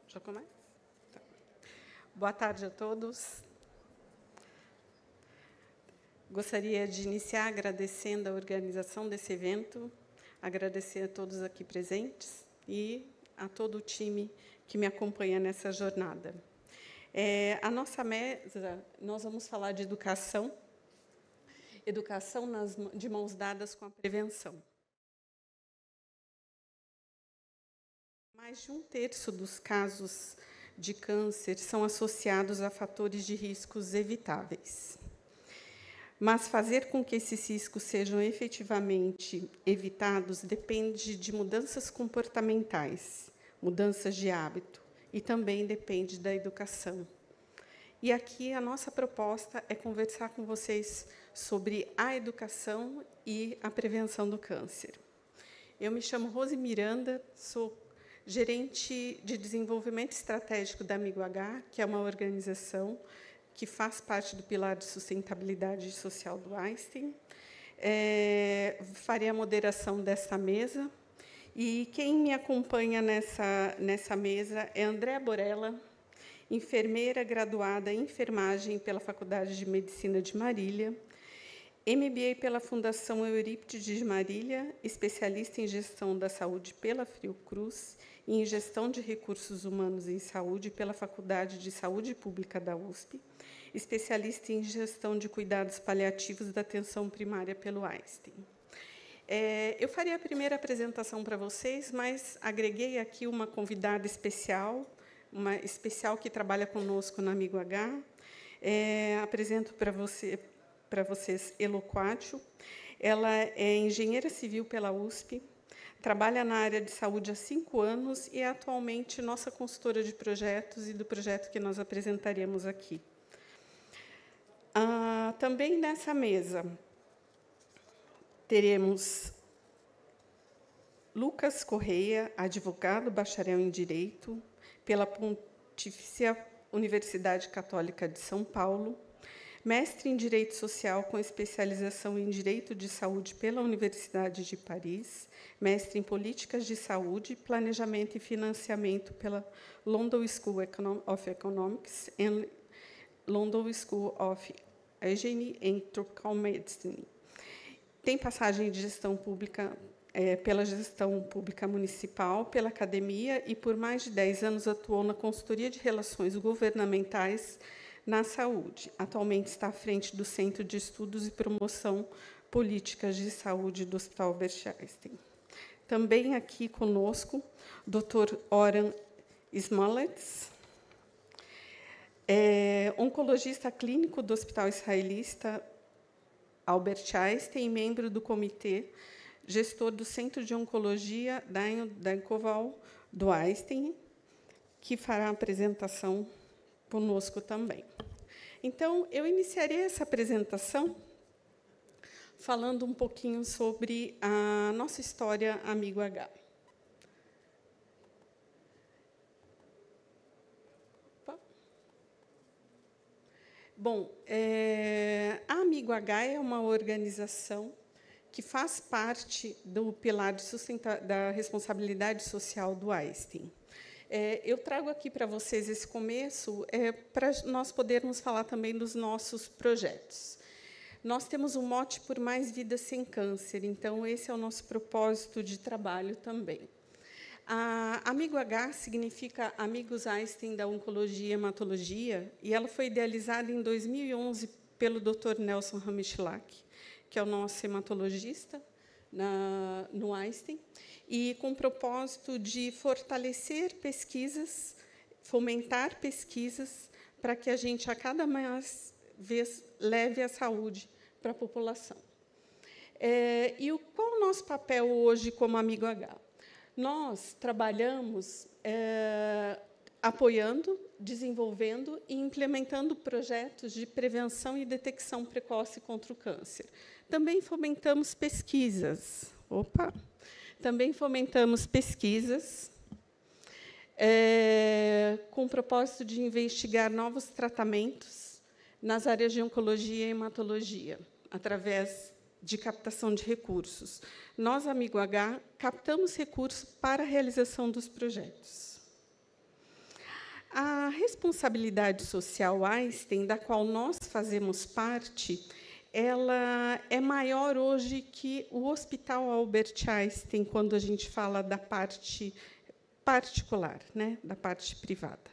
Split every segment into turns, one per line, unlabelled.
Já começa? Tá. Boa tarde a todos. Gostaria de iniciar agradecendo a organização desse evento, agradecer a todos aqui presentes e a todo o time que me acompanha nessa jornada. A nossa mesa, nós vamos falar de educação de mãos dadas com a prevenção. Mais de 1/3 dos casos de câncer são associados a fatores de riscos evitáveis. Mas fazer com que esses riscos sejam efetivamente evitados depende de mudanças comportamentais, mudanças de hábito, e também depende da educação. E aqui a nossa proposta é conversar com vocês sobre a educação e a prevenção do câncer. Eu me chamo Rose Miranda, sou gerente de desenvolvimento estratégico da Amigo H, que é uma organização que faz parte do pilar de sustentabilidade social do Einstein. Farei a moderação desta mesa. E quem me acompanha nessa mesa é Andréa Borella, enfermeira graduada em enfermagem pela Faculdade de Medicina de Marília, MBA pela Fundação Eurípides de Marília, especialista em gestão da saúde pela Fiocruz e em gestão de recursos humanos em saúde pela Faculdade de Saúde Pública da USP, especialista em gestão de cuidados paliativos da atenção primária pelo Einstein. Eu faria a primeira apresentação para vocês, mas agreguei aqui uma convidada especial, que trabalha conosco na Amigo H. Apresento para vocês Elo Quátio. Ela é engenheira civil pela USP, trabalha na área de saúde há 5 anos e é atualmente nossa consultora de projetos e do projeto que nós apresentaremos aqui. Também nessa mesa teremos Lucas Correia, advogado, bacharel em Direito pela Pontifícia Universidade Católica de São Paulo, mestre em Direito Social com especialização em Direito de Saúde pela Universidade de Paris, mestre em Políticas de Saúde, Planejamento e Financiamento pela London School of Economics e London School of Hygiene and Tropical Medicine. Tem passagem de gestão pública pela gestão pública municipal, pela academia e, por mais de 10 anos, atuou na consultoria de relações governamentais na saúde. Atualmente está à frente do Centro de Estudos e Promoção Políticas de Saúde do Hospital Albert Einstein. Também aqui conosco, Dr. Oran Smolets, oncologista clínico do Hospital Israelita Albert Einstein e membro do comitê gestor do Centro de Oncologia da Encoval do Einstein, que fará a apresentação conosco também. Então, eu iniciarei essa apresentação falando um pouquinho sobre a nossa história Amigo H. Bom, a Amigo H é uma organização que faz parte do pilar da responsabilidade social do Einstein. Eu trago aqui para vocês esse começo para nós podermos falar também dos nossos projetos. Nós temos um mote por mais vidas sem câncer, então esse é o nosso propósito de trabalho também. A Amigo H significa Amigos Einstein da Oncologia e Hematologia, e ela foi idealizada em 2011 pelo Dr. Nelson Ramichlak, que é o nosso hematologista no Einstein, e com o propósito de fortalecer pesquisas, fomentar pesquisas, para que a gente, a cada vez, leve a saúde para a população. Qual é o nosso papel hoje como Amigo H? Nós trabalhamos apoiando, desenvolvendo e implementando projetos de prevenção e detecção precoce contra o câncer. Também fomentamos pesquisas. Também fomentamos pesquisas com o propósito de investigar novos tratamentos nas áreas de oncologia e hematologia, através de captação de recursos. Nós, Amigo H, captamos recursos para a realização dos projetos. A responsabilidade social Einstein, da qual nós fazemos parte, ela é maior hoje que o Hospital Albert Einstein, quando a gente fala da parte particular, né, da parte privada.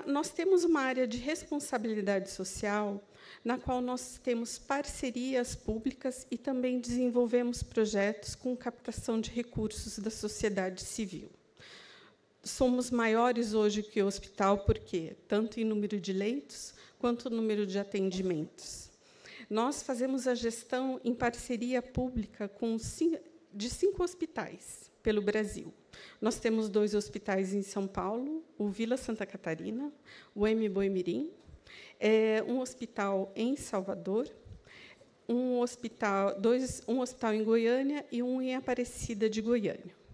Nós temos uma área de responsabilidade social, na qual nós temos parcerias públicas e também desenvolvemos projetos com captação de recursos da sociedade civil. Somos maiores hoje que o hospital, porque tanto em número de leitos quanto no número de atendimentos. Nós fazemos a gestão em parceria pública de 5 hospitais pelo Brasil. Nós temos 2 hospitais em São Paulo, o Vila Santa Catarina, o Boimirim, um hospital em Salvador, um hospital em Goiânia e um em Aparecida de Goiânia.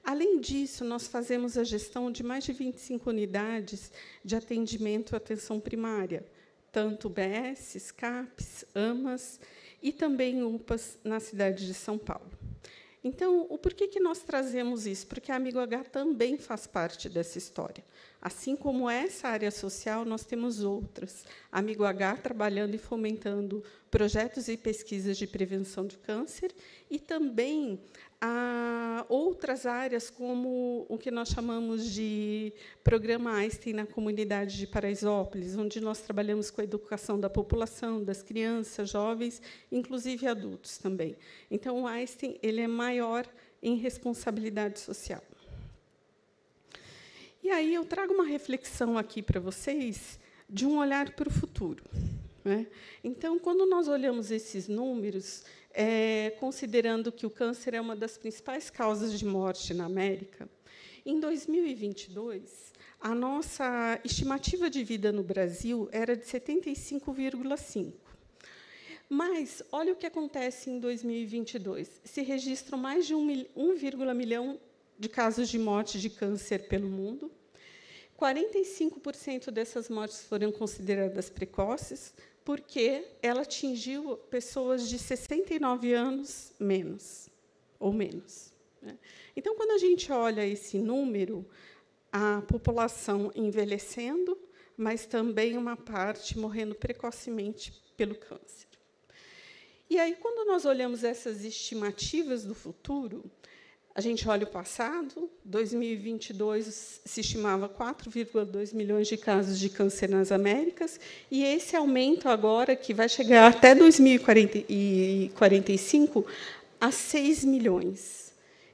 Além disso, nós fazemos a gestão de mais de 25 unidades de atendimento à atenção primária, tanto UBS, CAPs, AMAs e também UPAs na cidade de São Paulo. Então, o porquê que nós trazemos isso? Porque a Amigo H também faz parte dessa história. Assim como essa área social, nós temos outras. A Amigo H trabalhando e fomentando projetos e pesquisas de prevenção de câncer e também outras áreas, como o que nós chamamos de Programa Einstein na comunidade de Paraisópolis, onde nós trabalhamos com a educação da população, das crianças, jovens, inclusive adultos também. Então, o Einstein ele é maior em responsabilidade social. E aí eu trago uma reflexão aqui para vocês de um olhar para o futuro, né? Então, quando nós olhamos esses números, considerando que o câncer é uma das principais causas de morte na América, em 2022, a nossa estimativa de vida no Brasil era de 75,5. Mas olha o que acontece em 2022. Se registram mais de 1,1 milhão de casos de morte de câncer pelo mundo. 45% dessas mortes foram consideradas precoces, porque ela atingiu pessoas de 69 anos ou menos. Então, quando a gente olha esse número, a população envelhecendo, mas também uma parte morrendo precocemente pelo câncer. E aí, quando nós olhamos essas estimativas do futuro, a gente olha o passado, 2022 se estimava 4,2 milhões de casos de câncer nas Américas, e esse aumento agora, que vai chegar até 2045, a 6 milhões.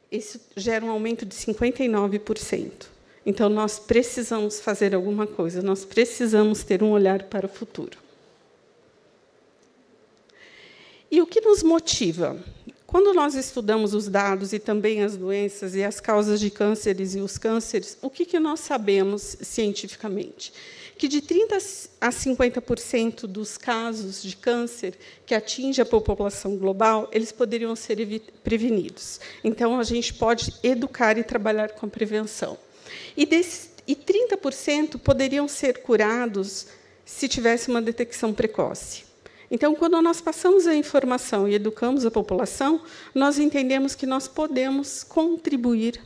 Isso gera um aumento de 59%. Então, nós precisamos fazer alguma coisa, nós precisamos ter um olhar para o futuro. E o que nos motiva? Quando nós estudamos os dados e também as doenças e as causas de cânceres e os cânceres, o que nós sabemos cientificamente? Que de 30% a 50% dos casos de câncer que atinge a população global, eles poderiam ser prevenidos. Então, a gente pode educar e trabalhar com a prevenção. E 30% poderiam ser curados se tivesse uma detecção precoce. Então, quando nós passamos a informação e educamos a população, nós entendemos que nós podemos contribuir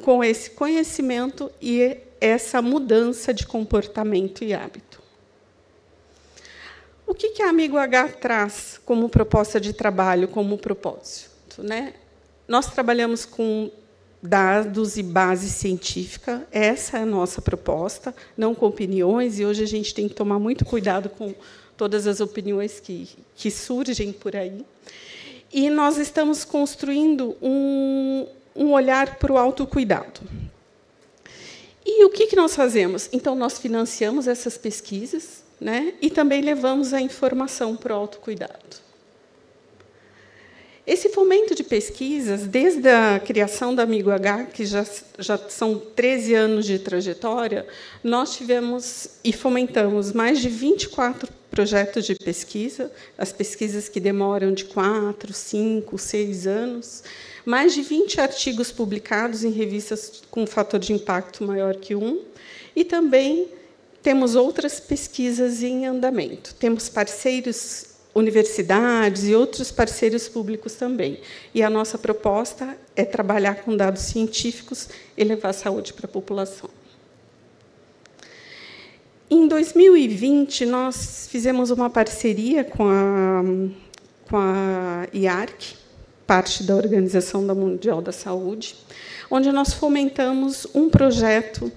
com esse conhecimento e essa mudança de comportamento e hábito. O que a Amigo H traz como proposta de trabalho, como propósito, né? Nós trabalhamos com dados e base científica, essa é a nossa proposta, não com opiniões, e hoje a gente tem que tomar muito cuidado com todas as opiniões que surgem por aí. E nós estamos construindo um olhar para o autocuidado. E o que nós fazemos? Então, nós financiamos essas pesquisas, né, e também levamos a informação para o autocuidado. Esse fomento de pesquisas, desde a criação da Amigo H, que já são 13 anos de trajetória, nós tivemos e fomentamos mais de 24 projetos de pesquisa, as pesquisas que demoram de 4, 5, 6 anos, mais de 20 artigos publicados em revistas com fator de impacto maior que 1, e também temos outras pesquisas em andamento. Temos parceiros, universidades e outros parceiros públicos também. E a nossa proposta é trabalhar com dados científicos e levar saúde para a população. Em 2020, nós fizemos uma parceria com a IARC, parte da Organização Mundial da Saúde, onde nós fomentamos um projeto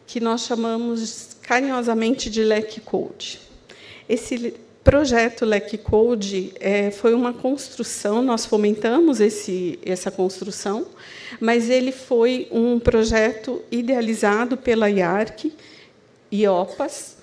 que nós chamamos carinhosamente de LEC Code. Esse projeto LEC Code foi uma construção, nós fomentamos essa construção, mas ele foi um projeto idealizado pela IARC, IOPAS,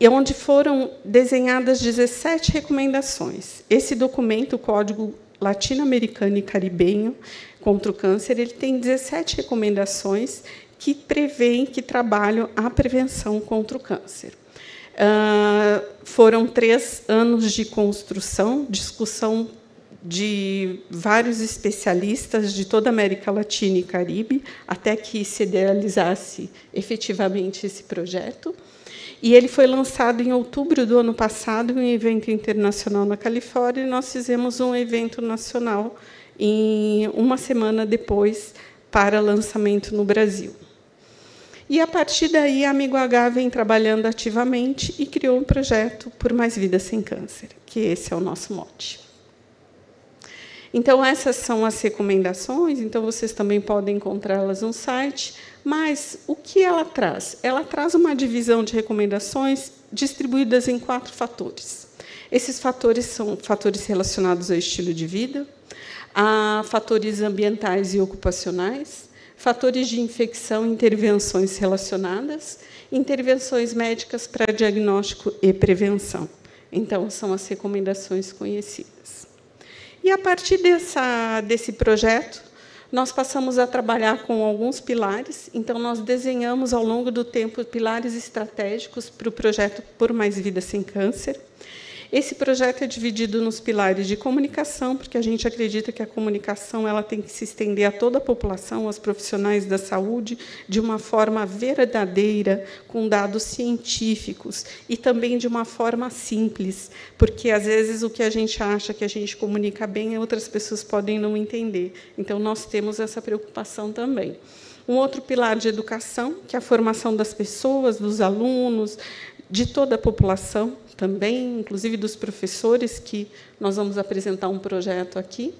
onde foram desenhadas 17 recomendações. Esse documento, o Código Latino-Americano e Caribenho contra o Câncer, ele tem 17 recomendações que prevêem, que trabalham a prevenção contra o câncer. Foram 3 anos de construção, discussão de vários especialistas de toda a América Latina e Caribe, até que se idealizasse efetivamente esse projeto. E ele foi lançado em outubro do ano passado, em um evento internacional na Califórnia, e nós fizemos um evento nacional uma semana depois para lançamento no Brasil. E, a partir daí, a Amigo H vem trabalhando ativamente e criou um projeto por mais vidas sem câncer, que esse é o nosso mote. Então, essas são as recomendações, então vocês também podem encontrá-las no site, mas o que ela traz? Ela traz uma divisão de recomendações distribuídas em 4 fatores. Esses fatores são fatores relacionados ao estilo de vida, a fatores ambientais e ocupacionais, fatores de infecção e intervenções relacionadas, intervenções médicas para diagnóstico e prevenção. Então, são as recomendações conhecidas. E, a partir desse projeto, nós passamos a trabalhar com alguns pilares. Então, nós desenhamos, ao longo do tempo, pilares estratégicos para o projeto Por Mais Vida Sem Câncer. Esse projeto é dividido nos pilares de comunicação, porque a gente acredita que a comunicação ela tem que se estender a toda a população, aos profissionais da saúde, de uma forma verdadeira, com dados científicos, e também de uma forma simples, porque, às vezes, o que a gente acha que a gente comunica bem, outras pessoas podem não entender. Então, nós temos essa preocupação também. Um outro pilar de educação, que é a formação das pessoas, dos alunos, de toda a população, também, inclusive dos professores, que nós vamos apresentar um projeto aqui.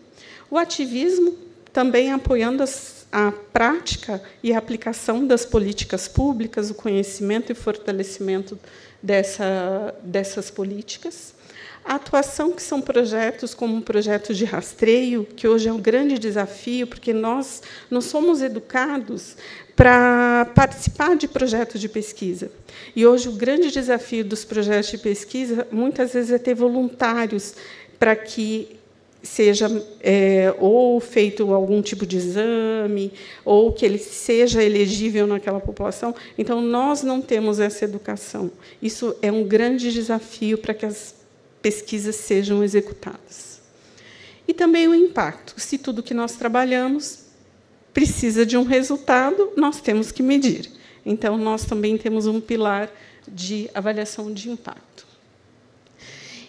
O ativismo, também apoiando a prática e a aplicação das políticas públicas, o conhecimento e fortalecimento dessas políticas. A atuação, que são projetos como projetos de rastreio, que hoje é um grande desafio, porque nós não somos educados para participar de projetos de pesquisa. E, hoje, o grande desafio dos projetos de pesquisa, muitas vezes, é ter voluntários para que seja ou feito algum tipo de exame, ou que ele seja elegível naquela população. Então, nós não temos essa educação. Isso é um grande desafio para que as pesquisas sejam executadas. E também o impacto. Se tudo que nós trabalhamos precisa de um resultado, nós temos que medir. Então, nós também temos um pilar de avaliação de impacto.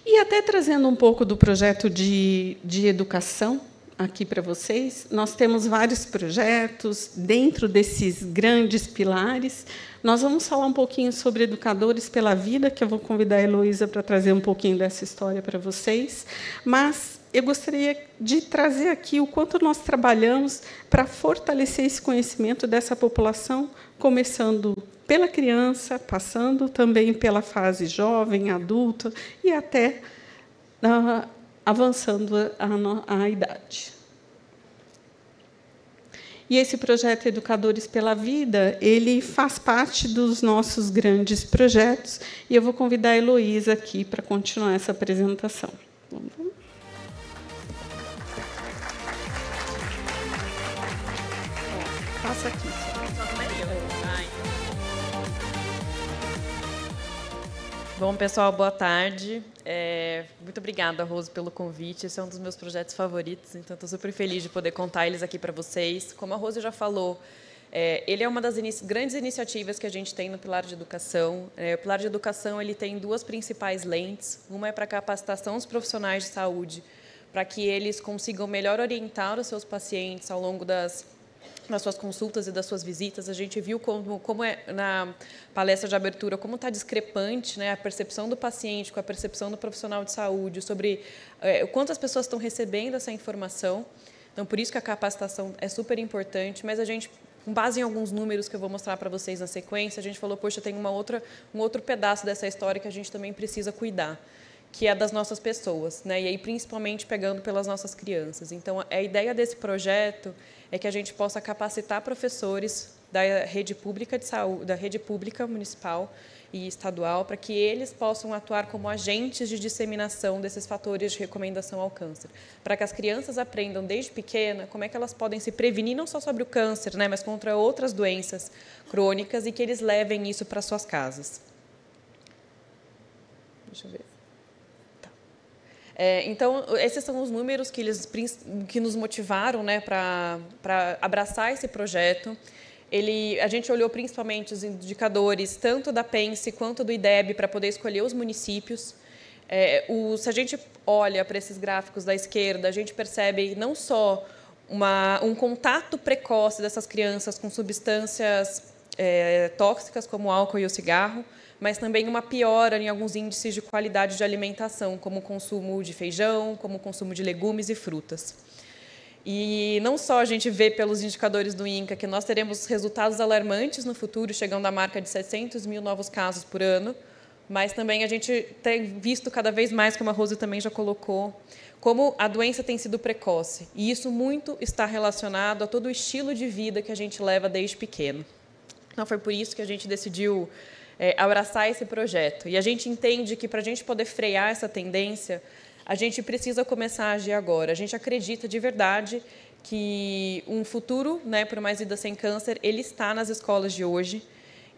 E, até trazendo um pouco do projeto de educação aqui para vocês, nós temos vários projetos dentro desses grandes pilares. Nós vamos falar um pouquinho sobre Educadores pela Vida, que eu vou convidar a Heloísa para trazer um pouquinho dessa história para vocês, mas eu gostaria de trazer aqui o quanto nós trabalhamos para fortalecer esse conhecimento dessa população, começando pela criança, passando também pela fase jovem, adulta, e até avançando a idade. E esse projeto Educadores pela Vida, ele faz parte dos nossos grandes projetos, e eu vou convidar a Heloísa aqui para continuar essa apresentação. Vamos lá. Passa aqui.
Bom, pessoal, boa tarde. Muito obrigada, Rose, pelo convite. Esse é um dos meus projetos favoritos, então estou super feliz de poder contar eles aqui para vocês. Como a Rose já falou, ele é uma das grandes iniciativas que a gente tem no Pilar de Educação. O Pilar de Educação ele tem 2 principais lentes. Uma é para a capacitação dos profissionais de saúde, para que eles consigam melhor orientar os seus pacientes ao longo das nas suas consultas e das suas visitas. A gente viu como é, na palestra de abertura, como está discrepante, né, a percepção do paciente com a percepção do profissional de saúde sobre o quanto as pessoas estão recebendo essa informação. Então, por isso que a capacitação é super importante, mas a gente, com base em alguns números que eu vou mostrar para vocês na sequência, a gente falou, poxa, tem um outro pedaço dessa história que a gente também precisa cuidar, que é das nossas pessoas, né? E aí, principalmente, pegando pelas nossas crianças. Então, a ideia desse projeto é que a gente possa capacitar professores da rede pública de saúde, da rede pública municipal e estadual, para que eles possam atuar como agentes de disseminação desses fatores de recomendação ao câncer, para que as crianças aprendam desde pequena como é que elas podem se prevenir não só sobre o câncer, né, mas contra outras doenças crônicas, e que eles levem isso para suas casas. Deixa eu ver. Então, esses são os números que nos motivaram, né, para abraçar esse projeto. A gente olhou principalmente os indicadores, tanto da PENSE quanto do IDEB, para poder escolher os municípios. Se a gente olha para esses gráficos da esquerda, a gente percebe não só um contato precoce dessas crianças com substâncias tóxicas, como o álcool e o cigarro, mas também uma piora em alguns índices de qualidade de alimentação, como o consumo de feijão, como o consumo de legumes e frutas. E não só a gente vê pelos indicadores do INCA que nós teremos resultados alarmantes no futuro, chegando à marca de 700 mil novos casos por ano, mas também a gente tem visto cada vez mais, como a Rose também já colocou, como a doença tem sido precoce. E isso muito está relacionado a todo o estilo de vida que a gente leva desde pequeno. Então, foi por isso que a gente decidiu abraçar esse projeto. E a gente entende que, para a gente poder frear essa tendência, a gente precisa começar a agir agora. A gente acredita de verdade que um futuro, né, por mais vida sem câncer, ele está nas escolas de hoje.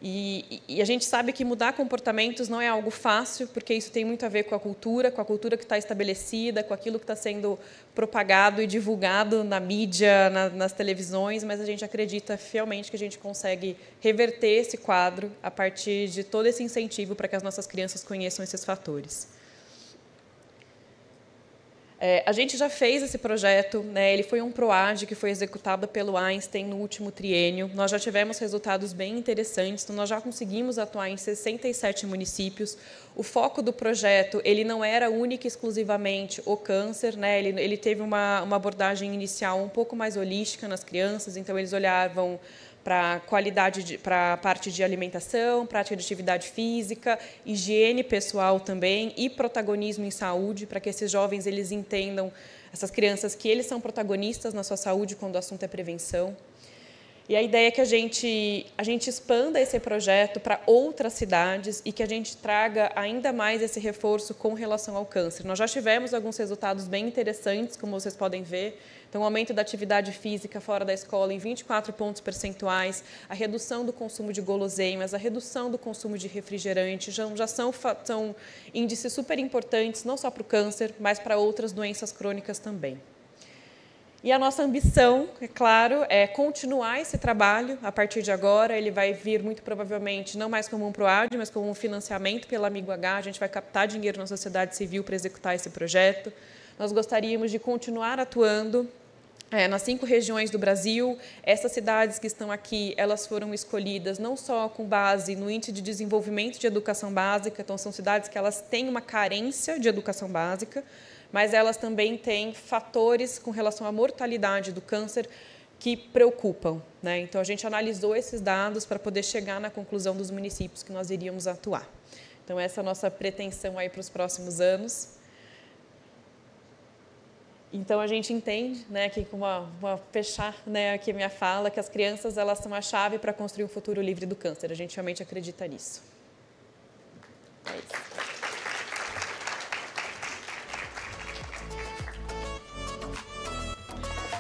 E a gente sabe que mudar comportamentos não é algo fácil, porque isso tem muito a ver com a cultura que está estabelecida, com aquilo que está sendo propagado e divulgado na mídia, nas televisões, mas a gente acredita fielmente que a gente consegue reverter esse quadro a partir de todo esse incentivo para que as nossas crianças conheçam esses fatores. A gente já fez esse projeto, né? Ele foi um PROAD que foi executado pelo Einstein no último triênio. Nós já tivemos resultados bem interessantes, então nós já conseguimos atuar em 67 municípios. O foco do projeto ele não era única e exclusivamente o câncer, né? Ele teve uma abordagem inicial um pouco mais holística nas crianças, então eles olhavam para para a parte de alimentação, prática de atividade física, higiene pessoal também e protagonismo em saúde, para que esses jovens eles entendam, essas crianças, que eles são protagonistas na sua saúde quando o assunto é prevenção. E a ideia é que a gente expanda esse projeto para outras cidades e que a gente traga ainda mais esse reforço com relação ao câncer. Nós já tivemos alguns resultados bem interessantes, como vocês podem ver. Então, o aumento da atividade física fora da escola em 24 pontos percentuais, a redução do consumo de guloseimas, a redução do consumo de refrigerante, já são índices super importantes, não só para o câncer, mas para outras doenças crônicas também. E a nossa ambição, é claro, é continuar esse trabalho a partir de agora. Ele vai vir, muito provavelmente, não mais como um PROAD, mas como um financiamento pela Amigo H. A gente vai captar dinheiro na sociedade civil para executar esse projeto. Nós gostaríamos de continuar atuando nas 5 regiões do Brasil. Essas cidades que estão aqui, elas foram escolhidas não só com base no índice de desenvolvimento de educação básica, então são cidades que elas têm uma carência de educação básica, mas elas também têm fatores com relação à mortalidade do câncer que preocupam, né? Então, a gente analisou esses dados para poder chegar na conclusão dos municípios que nós iríamos atuar. Então, essa é a nossa pretensão aí para os próximos anos. Então, a gente entende, né, que vou fechar, né, aqui a minha fala, que as crianças elas são a chave para construir um futuro livre do câncer. A gente realmente acredita nisso. É isso.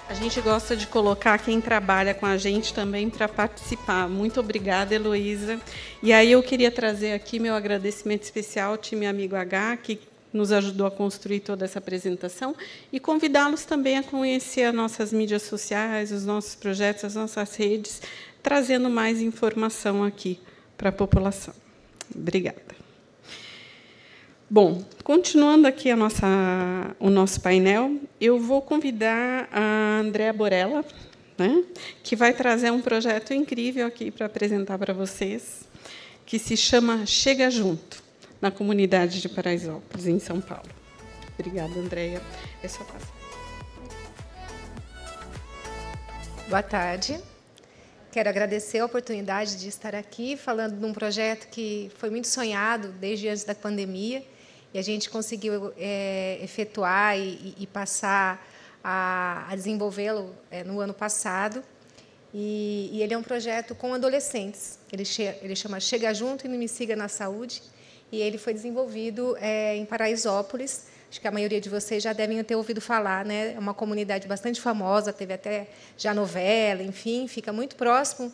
A gente gosta de colocar quem trabalha com a gente também para participar. Muito obrigada, Heloísa. E aí eu queria trazer aqui meu agradecimento especial ao time Amigo H, que nos ajudou a construir toda essa apresentação, e convidá-los também a conhecer as nossas mídias sociais, os nossos projetos, as nossas redes, trazendo mais informação aqui para a população. Obrigada. Bom, continuando aqui o nosso painel, eu vou convidar a Andréa Borella, né, que vai trazer um projeto incrível aqui para apresentar para vocês, que se chama Chega Junto, na comunidade de Paraisópolis, em São Paulo. Obrigada, Andréia. É só passar.
Boa tarde. Quero agradecer a oportunidade de estar aqui falando de um projeto que foi muito sonhado desde antes da pandemia, e a gente conseguiu efetuar e passar a desenvolvê-lo no ano passado. E ele é um projeto com adolescentes. Ele chama Chega Junto e Me Siga na Saúde, e ele foi desenvolvido em Paraisópolis. Acho que a maioria de vocês já devem ter ouvido falar, né? É uma comunidade bastante famosa, teve até já novela, enfim, fica muito próximo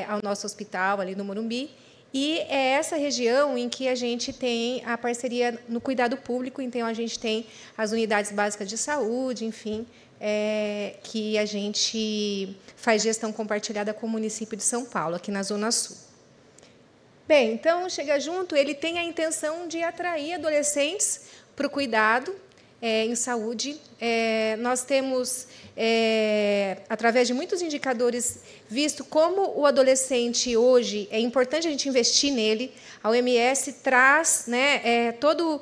ao nosso hospital, ali no Morumbi. E é essa região em que a gente tem a parceria no cuidado público, então a gente tem as unidades básicas de saúde, enfim, que a gente faz gestão compartilhada com o município de São Paulo, aqui na Zona Sul. Bem, então, Chega Junto, ele tem a intenção de atrair adolescentes para o cuidado em saúde. Nós temos, através de muitos indicadores, visto como o adolescente hoje é importante a gente investir nele. A OMS traz, né, todo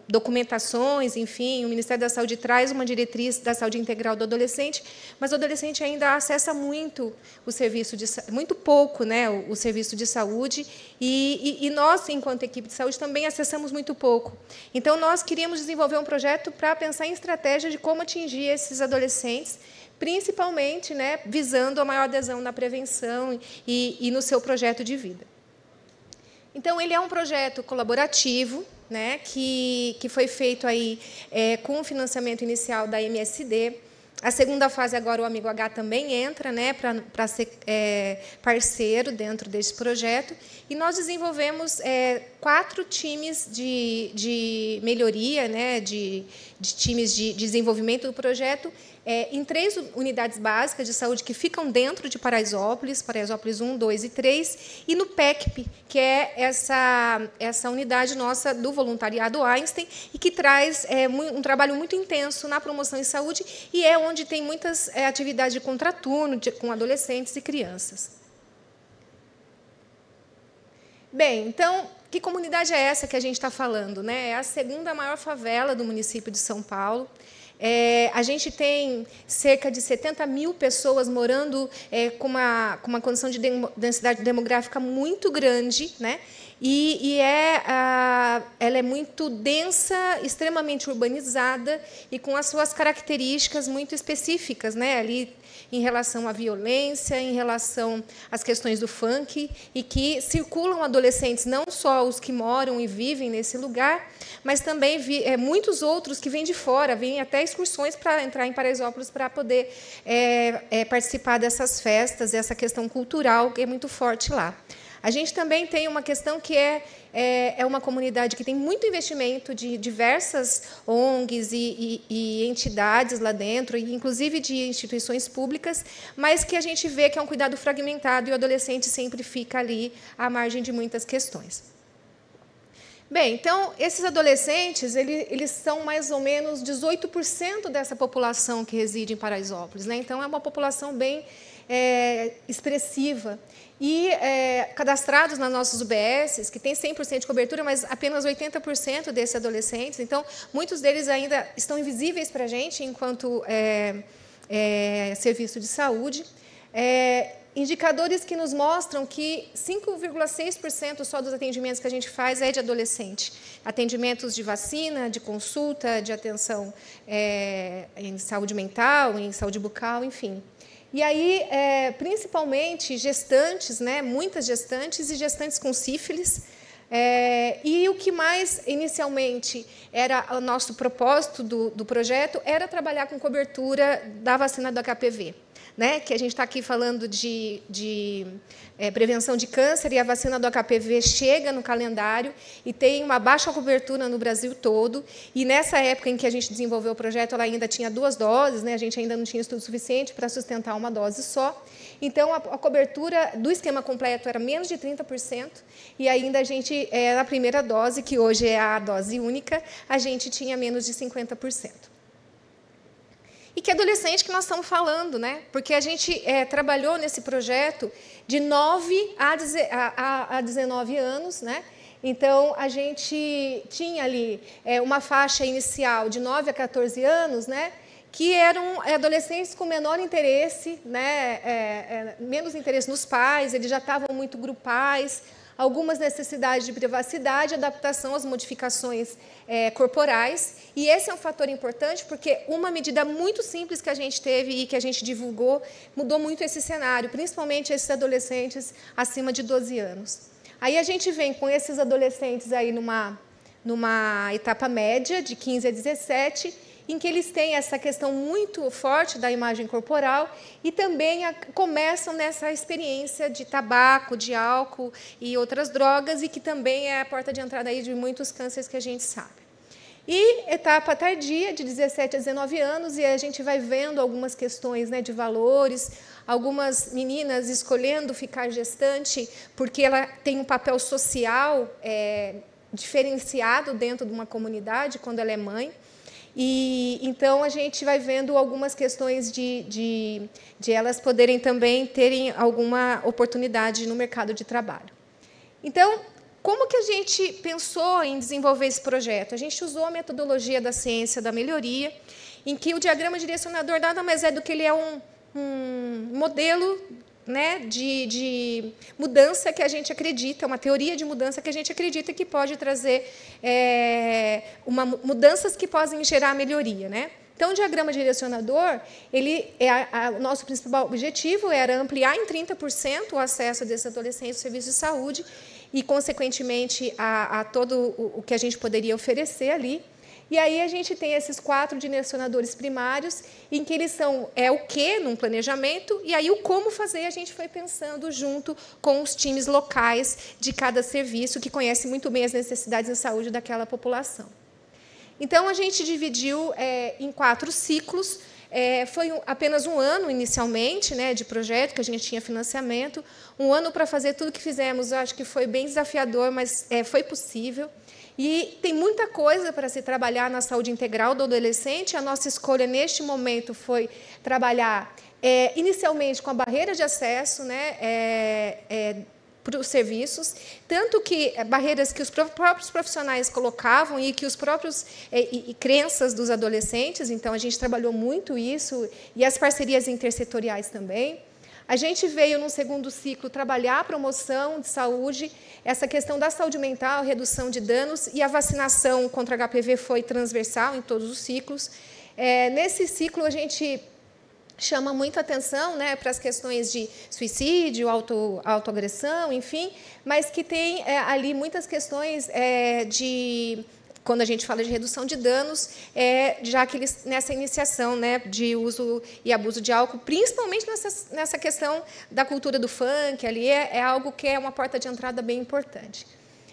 documentações, enfim, o Ministério da Saúde traz uma diretriz da saúde integral do adolescente, mas o adolescente ainda acessa muito o serviço muito pouco, né, o serviço de saúde, e nós, enquanto equipe de saúde, também acessamos muito pouco. Então, nós queríamos desenvolver um projeto para pensar em estratégia de como atingir esses adolescentes, principalmente, né, visando a maior adesão na prevenção e no seu projeto de vida. Então, ele é um projeto colaborativo, né, que foi feito aí, com o financiamento inicial da MSD. A segunda fase, agora, o Amigo H também entra, né, para ser parceiro dentro desse projeto. E nós desenvolvemos 4 times de melhoria, né, de times de desenvolvimento do projeto, em 3 unidades básicas de saúde que ficam dentro de Paraisópolis, Paraisópolis 1, 2 e 3, e no PECP, que é essa unidade nossa do voluntariado Einstein, e que traz um trabalho muito intenso na promoção em saúde, e é onde tem muitas atividades de contraturno com adolescentes e crianças. Bem, então, que comunidade é essa que a gente está falando, né? É a segunda maior favela do município de São Paulo. A gente tem cerca de 70 mil pessoas morando com uma condição de densidade demográfica muito grande, né? Ela é muito densa, extremamente urbanizada e com as suas características muito específicas, né? Ali em relação à violência, em relação às questões do funk, e que circulam adolescentes, não só os que moram e vivem nesse lugar, mas também muitos outros que vêm de fora, vêm até excursões para entrar em Paraisópolis para poder participar dessas festas, essa questão cultural que é muito forte lá. A gente também tem uma questão que é uma comunidade que tem muito investimento de diversas ONGs e entidades lá dentro, inclusive de instituições públicas, mas que a gente vê que é um cuidado fragmentado e o adolescente sempre fica ali à margem de muitas questões. Bem, então, esses adolescentes, eles são mais ou menos 18% dessa população que reside em Paraisópolis, né? Então, é uma população bem expressiva. E cadastrados nas nossas UBSs, que têm 100% de cobertura, mas apenas 80% desses adolescentes. Então, muitos deles ainda estão invisíveis para a gente, enquanto serviço de saúde. Indicadores que nos mostram que 5,6% só dos atendimentos que a gente faz é de adolescente. Atendimentos de vacina, de consulta, de atenção em saúde mental, em saúde bucal, enfim. E aí, principalmente, gestantes, né, muitas gestantes e gestantes com sífilis. E o que mais, inicialmente, era o nosso propósito do projeto era trabalhar com cobertura da vacina do HPV. Né, que a gente está aqui falando de prevenção de câncer, e a vacina do HPV chega no calendário e tem uma baixa cobertura no Brasil todo. E, nessa época em que a gente desenvolveu o projeto, ela ainda tinha 2 doses, né, a gente ainda não tinha estudo suficiente para sustentar uma dose só. Então, a cobertura do esquema completo era menos de 30%, e ainda a gente, na primeira dose, que hoje é a dose única, a gente tinha menos de 50%. E que adolescente que nós estamos falando, né? Porque a gente trabalhou nesse projeto de 9 a 19 anos, né? Então, a gente tinha ali uma faixa inicial de 9 a 14 anos, né? Que eram adolescentes com menor interesse, né? Menos interesse nos pais, eles já estavam muito grupais, algumas necessidades de privacidade, adaptação às modificações corporais. E esse é um fator importante, porque uma medida muito simples que a gente teve e que a gente divulgou mudou muito esse cenário, principalmente esses adolescentes acima de 12 anos. Aí a gente vem com esses adolescentes aí numa etapa média, de 15 a 17, em que eles têm essa questão muito forte da imagem corporal e também começam nessa experiência de tabaco, de álcool e outras drogas, e que também é a porta de entrada aí de muitos cânceres que a gente sabe. E etapa tardia, de 17 a 19 anos, e a gente vai vendo algumas questões, né, de valores, algumas meninas escolhendo ficar gestante porque ela tem um papel social diferenciado dentro de uma comunidade, quando ela é mãe. E então a gente vai vendo algumas questões de elas poderem também terem alguma oportunidade no mercado de trabalho. Então, como que a gente pensou em desenvolver esse projeto? A gente usou a metodologia da ciência da melhoria, em que o diagrama direcionador nada mais é do que ele é um modelo, né, de mudança que a gente acredita, uma teoria de mudança que a gente acredita que pode trazer mudanças que podem gerar melhoria, né? Então, o diagrama direcionador, o nosso principal objetivo era ampliar em 30% o acesso desses adolescentes ao serviço de saúde e, consequentemente, a todo o que a gente poderia oferecer ali. E aí a gente tem esses 4 direcionadores primários, em que eles são o que num planejamento, e aí o como fazer a gente foi pensando junto com os times locais de cada serviço, que conhece muito bem as necessidades de saúde daquela população. Então, a gente dividiu em 4 ciclos. Foi apenas um ano, inicialmente, né, de projeto, que a gente tinha financiamento. Um ano para fazer tudo o que fizemos. Eu acho que foi bem desafiador, mas foi possível. E tem muita coisa para se trabalhar na saúde integral do adolescente. A nossa escolha, neste momento, foi trabalhar, inicialmente, com a barreira de acesso, né, para os serviços, tanto que barreiras que os próprios profissionais colocavam e que os próprios crenças dos adolescentes. Então, a gente trabalhou muito isso, e as parcerias intersetoriais também. A gente veio, no segundo ciclo, trabalhar a promoção de saúde, essa questão da saúde mental, redução de danos, e a vacinação contra HPV foi transversal em todos os ciclos. Nesse ciclo, a gente chama muita atenção, né, para as questões de suicídio, autoagressão, enfim, mas que tem ali muitas questões quando a gente fala de redução de danos, já que eles, nessa iniciação, né, de uso e abuso de álcool, principalmente nessa questão da cultura do funk, ali é algo que é uma porta de entrada bem importante.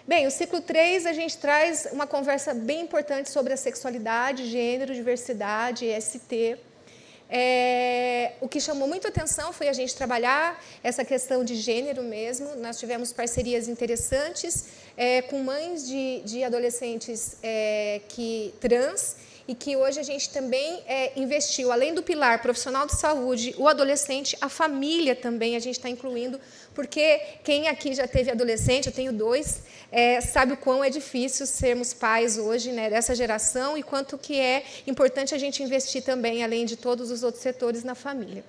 Bem, o ciclo 3, a gente traz uma conversa bem importante sobre a sexualidade, gênero, diversidade, ST. O que chamou muito atenção foi a gente trabalhar essa questão de gênero mesmo. Nós tivemos parcerias interessantes com mães de adolescentes trans, e que hoje a gente também investiu, além do pilar profissional de saúde, o adolescente, a família também a gente está incluindo, porque quem aqui já teve adolescente, eu tenho 2, sabe o quão é difícil sermos pais hoje, né, dessa geração, e quanto que é importante a gente investir também, além de todos os outros setores, na família.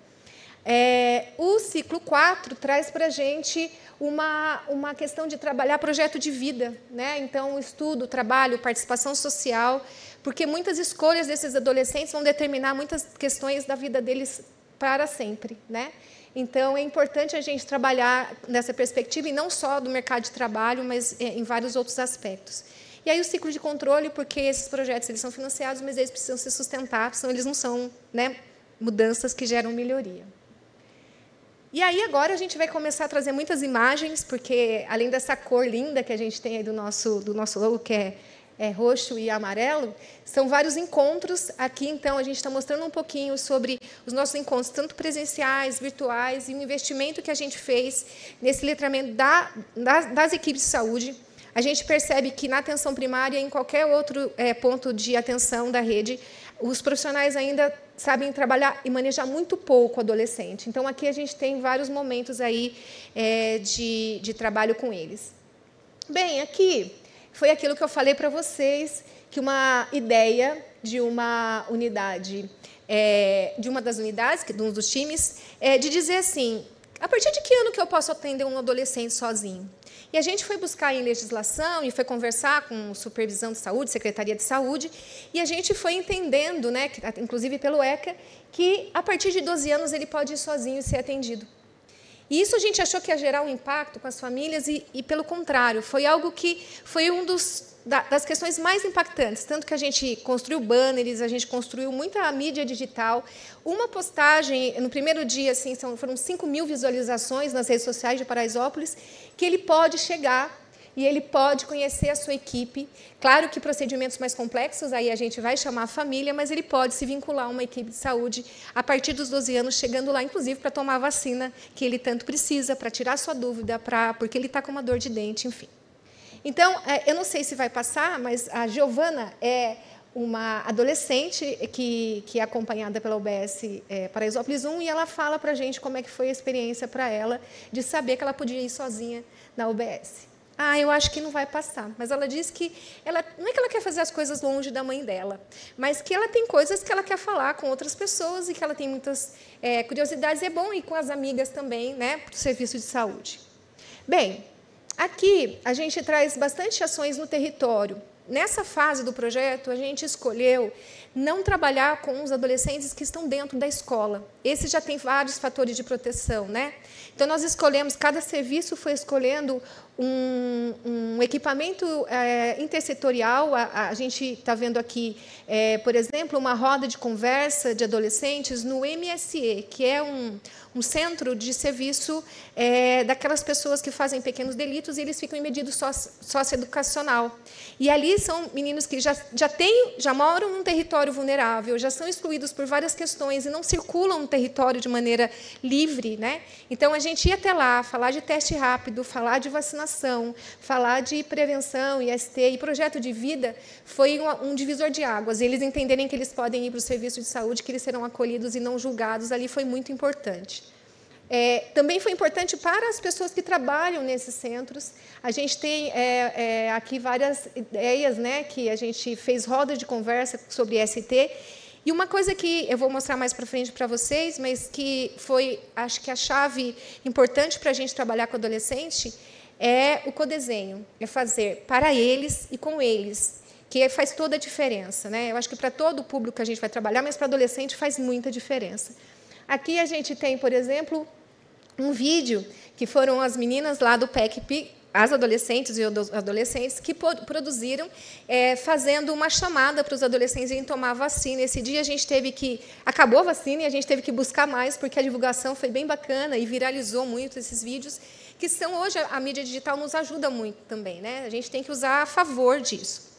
O ciclo 4 traz para a gente uma questão de trabalhar projeto de vida, né? Então, estudo, trabalho, participação social, porque muitas escolhas desses adolescentes vão determinar muitas questões da vida deles para sempre, né? Então, é importante a gente trabalhar nessa perspectiva, e não só do mercado de trabalho, mas em vários outros aspectos. E aí o ciclo de controle, porque esses projetos eles são financiados, mas eles precisam se sustentar, senão eles não são, né, mudanças que geram melhoria. E aí, agora, a gente vai começar a trazer muitas imagens, porque, além dessa cor linda que a gente tem aí do nosso logo, que é roxo e amarelo, são vários encontros. Aqui, então, a gente está mostrando um pouquinho sobre os nossos encontros, tanto presenciais, virtuais, e o investimento que a gente fez nesse letramento das equipes de saúde. A gente percebe que, na atenção primária e em qualquer outro ponto de atenção da rede, os profissionais ainda sabem trabalhar e manejar muito pouco o adolescente. Então, aqui a gente tem vários momentos aí de trabalho com eles. Bem, aqui foi aquilo que eu falei para vocês, que uma ideia de uma unidade, de uma das unidades, de um dos times, de dizer assim, a partir de que ano que eu posso atender um adolescente sozinho? E a gente foi buscar em legislação e foi conversar com supervisão de saúde, Secretaria de Saúde, e a gente foi entendendo, né, inclusive pelo ECA, que a partir de 12 anos ele pode ir sozinho e ser atendido. E isso a gente achou que ia gerar um impacto com as famílias e pelo contrário, foi algo que foi das questões mais impactantes, tanto que a gente construiu banners, a gente construiu muita mídia digital. Uma postagem, no primeiro dia, assim, foram 5.000 visualizações nas redes sociais de Paraisópolis, que ele pode chegar e ele pode conhecer a sua equipe. Claro que procedimentos mais complexos, aí a gente vai chamar a família, mas ele pode se vincular a uma equipe de saúde a partir dos 12 anos, chegando lá, inclusive, para tomar a vacina que ele tanto precisa, para tirar sua dúvida, porque ele está com uma dor de dente, enfim. Então, eu não sei se vai passar, mas a Giovana é uma adolescente que é acompanhada pela UBS Paraisópolis 1, e ela fala para a gente como é que foi a experiência para ela de saber que ela podia ir sozinha na UBS. Eu acho que não vai passar. Mas ela diz que não é que ela quer fazer as coisas longe da mãe dela, mas que ela tem coisas que ela quer falar com outras pessoas e que ela tem muitas curiosidades. É bom ir com as amigas também, né, para o serviço de saúde. Bem, aqui a gente traz bastante ações no território. Nessa fase do projeto, a gente escolheu não trabalhar com os adolescentes que estão dentro da escola. Esse já tem vários fatores de proteção, né? Então, nós escolhemos, cada serviço foi escolhendo um equipamento intersetorial. A gente está vendo aqui, por exemplo, uma roda de conversa de adolescentes no MSE, que é um centro de serviço daquelas pessoas que fazem pequenos delitos e eles ficam em medida socioeducacional. E ali são meninos que já moram num território vulnerável, já são excluídos por várias questões e não circulam no território de maneira livre, né? Então, a gente ia até lá, falar de teste rápido, falar de vacinação, falar de prevenção, IST, e projeto de vida foi um divisor de águas. Eles entenderem que eles podem ir para o serviço de saúde, que eles serão acolhidos e não julgados, ali foi muito importante. Também foi importante para as pessoas que trabalham nesses centros. A gente tem aqui várias ideias, né, que a gente fez rodas de conversa sobre IST. E uma coisa que eu vou mostrar mais para frente para vocês, mas que foi, acho que a chave importante para a gente trabalhar com adolescente, é o codesenho. É fazer para eles e com eles, que faz toda a diferença, né? Eu acho que para todo o público que a gente vai trabalhar, mas para adolescente faz muita diferença. Aqui a gente tem, por exemplo, um vídeo que foram as meninas lá do PECP, as adolescentes e os adolescentes, que produziram, fazendo uma chamada para os adolescentes irem tomar a vacina. Esse dia a gente acabou a vacina e a gente teve que buscar mais, porque a divulgação foi bem bacana e viralizou muito esses vídeos, que são hoje a mídia digital nos ajuda muito também, né? A gente tem que usar a favor disso.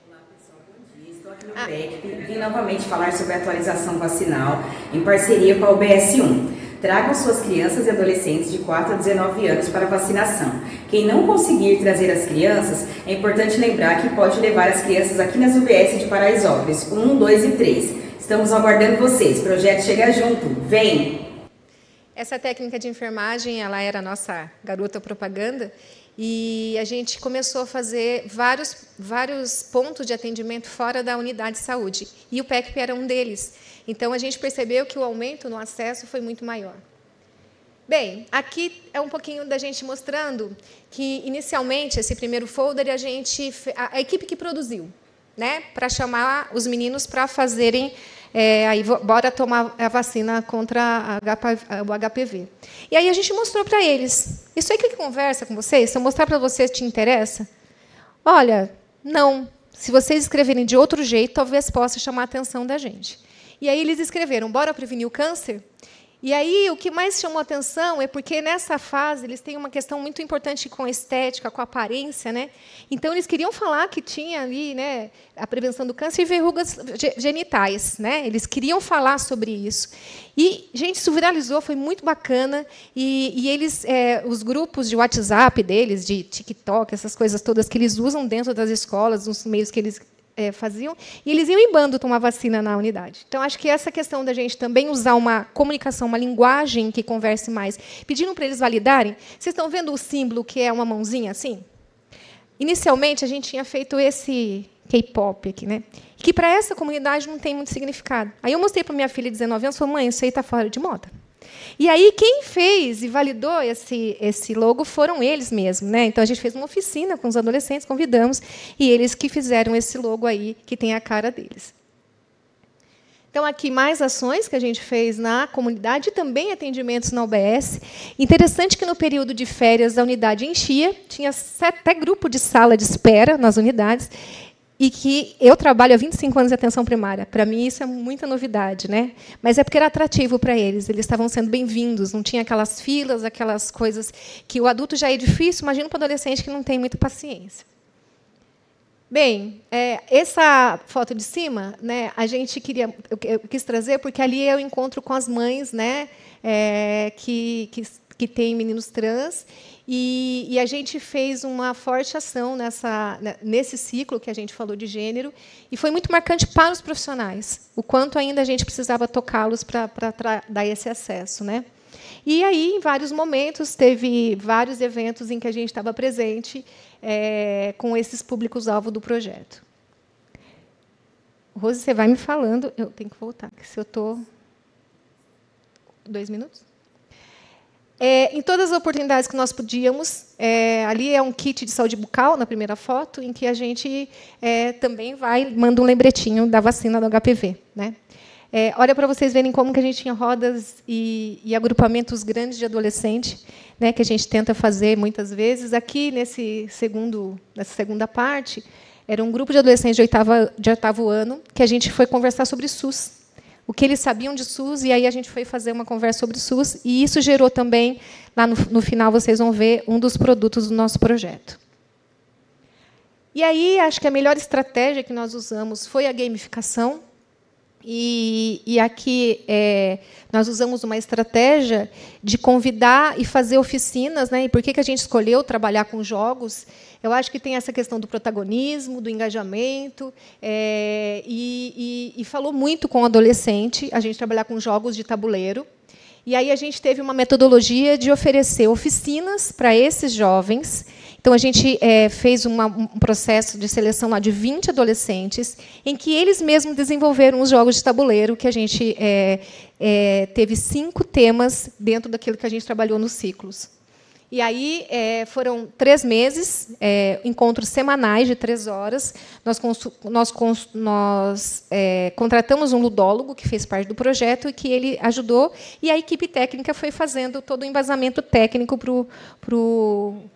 Olá, pessoal, bom dia. Estou aqui no PECP, vim novamente falar sobre a atualização vacinal em parceria com a UBS1. Tragam suas crianças e adolescentes de 4 a 19 anos para vacinação. Quem não conseguir trazer as crianças, é importante lembrar que pode levar as crianças aqui nas UBS de Paraisópolis, 1, 2 e 3. Estamos aguardando vocês. Projeto Chega Junto. Vem!
Essa técnica de enfermagem, ela era a nossa garota propaganda, e a gente começou a fazer vários pontos de atendimento fora da unidade de saúde. E o PECP era um deles. Então, a gente percebeu que o aumento no acesso foi muito maior. Bem, aqui é um pouquinho da gente mostrando que, inicialmente, esse primeiro folder, a equipe que produziu, né, para chamar os meninos para fazerem, bora tomar a vacina contra o HPV. E aí a gente mostrou para eles. Isso aí que conversa com vocês, se eu mostrar para vocês, te interessa? Olha, não. Se vocês escreverem de outro jeito, talvez possa chamar a atenção da gente. E aí eles escreveram, bora prevenir o câncer? E aí o que mais chamou a atenção é porque, nessa fase, eles têm uma questão muito importante com a estética, com a aparência, né? Então, eles queriam falar que tinha ali, né, a prevenção do câncer e verrugas genitais, né? Eles queriam falar sobre isso. E, gente, isso viralizou, foi muito bacana. E eles, os grupos de WhatsApp deles, de TikTok, essas coisas todas que eles usam dentro das escolas, nos meios que eles faziam, e eles iam em bando tomar vacina na unidade. Então, acho que essa questão da gente também usar uma comunicação, uma linguagem que converse mais, pedindo para eles validarem. Vocês estão vendo o símbolo que é uma mãozinha assim? Inicialmente, a gente tinha feito esse K-pop aqui, né? Que para essa comunidade não tem muito significado. Aí eu mostrei para minha filha de 19 anos, falei, mãe, isso aí está fora de moda. E aí quem fez e validou esse logo foram eles mesmos, né? Então a gente fez uma oficina com os adolescentes, convidamos, e eles que fizeram esse logo aí que tem a cara deles. Então, aqui mais ações que a gente fez na comunidade e também atendimentos na UBS. Interessante que, no período de férias, a unidade enchia, tinha até grupo de sala de espera nas unidades, e que eu trabalho há 25 anos em atenção primária. Para mim, isso é muita novidade, né? Mas é porque era atrativo para eles, eles estavam sendo bem-vindos, não tinha aquelas filas, aquelas coisas que o adulto já é difícil, imagina para o adolescente que não tem muita paciência. Bem, essa foto de cima, né, eu quis trazer porque ali é o encontro com as mães, né, que têm meninos trans, e a gente fez uma forte ação nesse ciclo que a gente falou de gênero, e foi muito marcante para os profissionais, o quanto ainda a gente precisava tocá-los para dar esse acesso, né? E aí, em vários momentos, teve vários eventos em que a gente estava presente com esses públicos-alvo do projeto. Rose, você vai me falando. Eu tenho que voltar, porque se eu estou... 2 minutos? Em todas as oportunidades que nós podíamos, ali é um kit de saúde bucal, na primeira foto, em que a gente também manda um lembretinho da vacina do HPV, né? Olha para vocês verem como que a gente tinha rodas e agrupamentos grandes de adolescente, né, que a gente tenta fazer muitas vezes. Aqui, nessa segunda parte, era um grupo de adolescentes de oitavo ano que a gente foi conversar sobre SUS, o que eles sabiam de SUS, e aí a gente foi fazer uma conversa sobre SUS, e isso gerou também, lá no final, vocês vão ver, um dos produtos do nosso projeto. E aí, acho que a melhor estratégia que nós usamos foi a gamificação. E aqui nós usamos uma estratégia de convidar e fazer oficinas, né? E por que a gente escolheu trabalhar com jogos? Eu acho que tem essa questão do protagonismo, do engajamento, e falou muito com o adolescente a gente trabalhar com jogos de tabuleiro. E aí a gente teve uma metodologia de oferecer oficinas para esses jovens. Então, a gente fez um processo de seleção lá de 20 adolescentes, em que eles mesmos desenvolveram os jogos de tabuleiro, que a gente teve 5 temas dentro daquilo que a gente trabalhou nos ciclos. E aí foram 3 meses, encontros semanais de 3 horas. Nós contratamos um ludólogo que fez parte do projeto e que ele ajudou, e a equipe técnica foi fazendo todo o embasamento técnico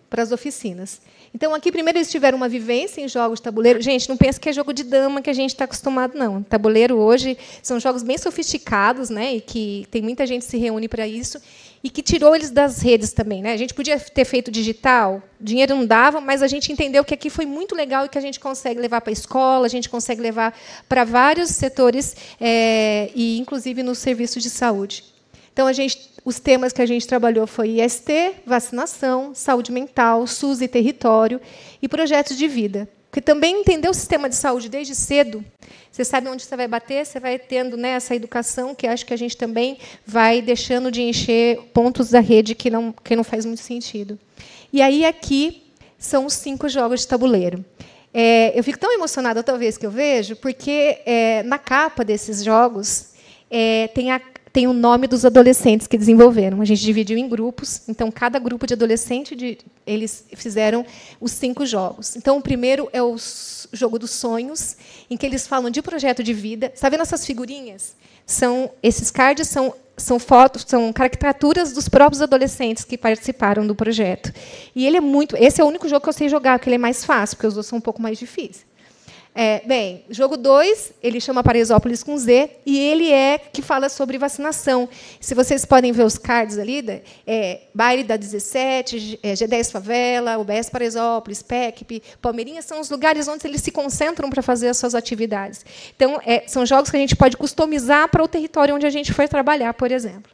para as oficinas. Então, aqui, primeiro, eles tiveram uma vivência em jogos de tabuleiro. Gente, não pensa que é jogo de dama que a gente está acostumado, não. Tabuleiro, hoje, são jogos bem sofisticados, né, e que tem muita gente que se reúne para isso, e que tirou eles das redes também, né? A gente podia ter feito digital, dinheiro não dava, mas a gente entendeu que aqui foi muito legal e que a gente consegue levar para a escola, a gente consegue levar para vários setores, e inclusive nos serviços de saúde. Então, os temas que a gente trabalhou foi IST, vacinação, saúde mental, SUS e território, e projetos de vida. Porque também entender o sistema de saúde desde cedo, você sabe onde você vai bater, você vai tendo, né, essa educação, que acho que a gente também vai deixando de encher pontos da rede que não faz muito sentido. E aí, aqui, são os 5 jogos de tabuleiro. Eu fico tão emocionada toda vez que eu vejo, porque na capa desses jogos tem o nome dos adolescentes que desenvolveram. A gente dividiu em grupos, então, cada grupo de adolescente, eles fizeram os 5 jogos. Então, o primeiro é o jogo dos sonhos, em que eles falam de projeto de vida. Está vendo essas figurinhas? Esses cards são fotos, são caricaturas dos próprios adolescentes que participaram do projeto. E esse é o único jogo que eu sei jogar, porque ele é mais fácil, porque os outros são um pouco mais difíceis. Bem, jogo 2, ele chama Paraisópolis com Z, e ele que fala sobre vacinação. Se vocês podem ver os cards ali, Baile da 17, G10 Favela, UBS Paraisópolis, PECP, Palmeirinha, são os lugares onde eles se concentram para fazer as suas atividades. Então, são jogos que a gente pode customizar para o território onde a gente for trabalhar, por exemplo.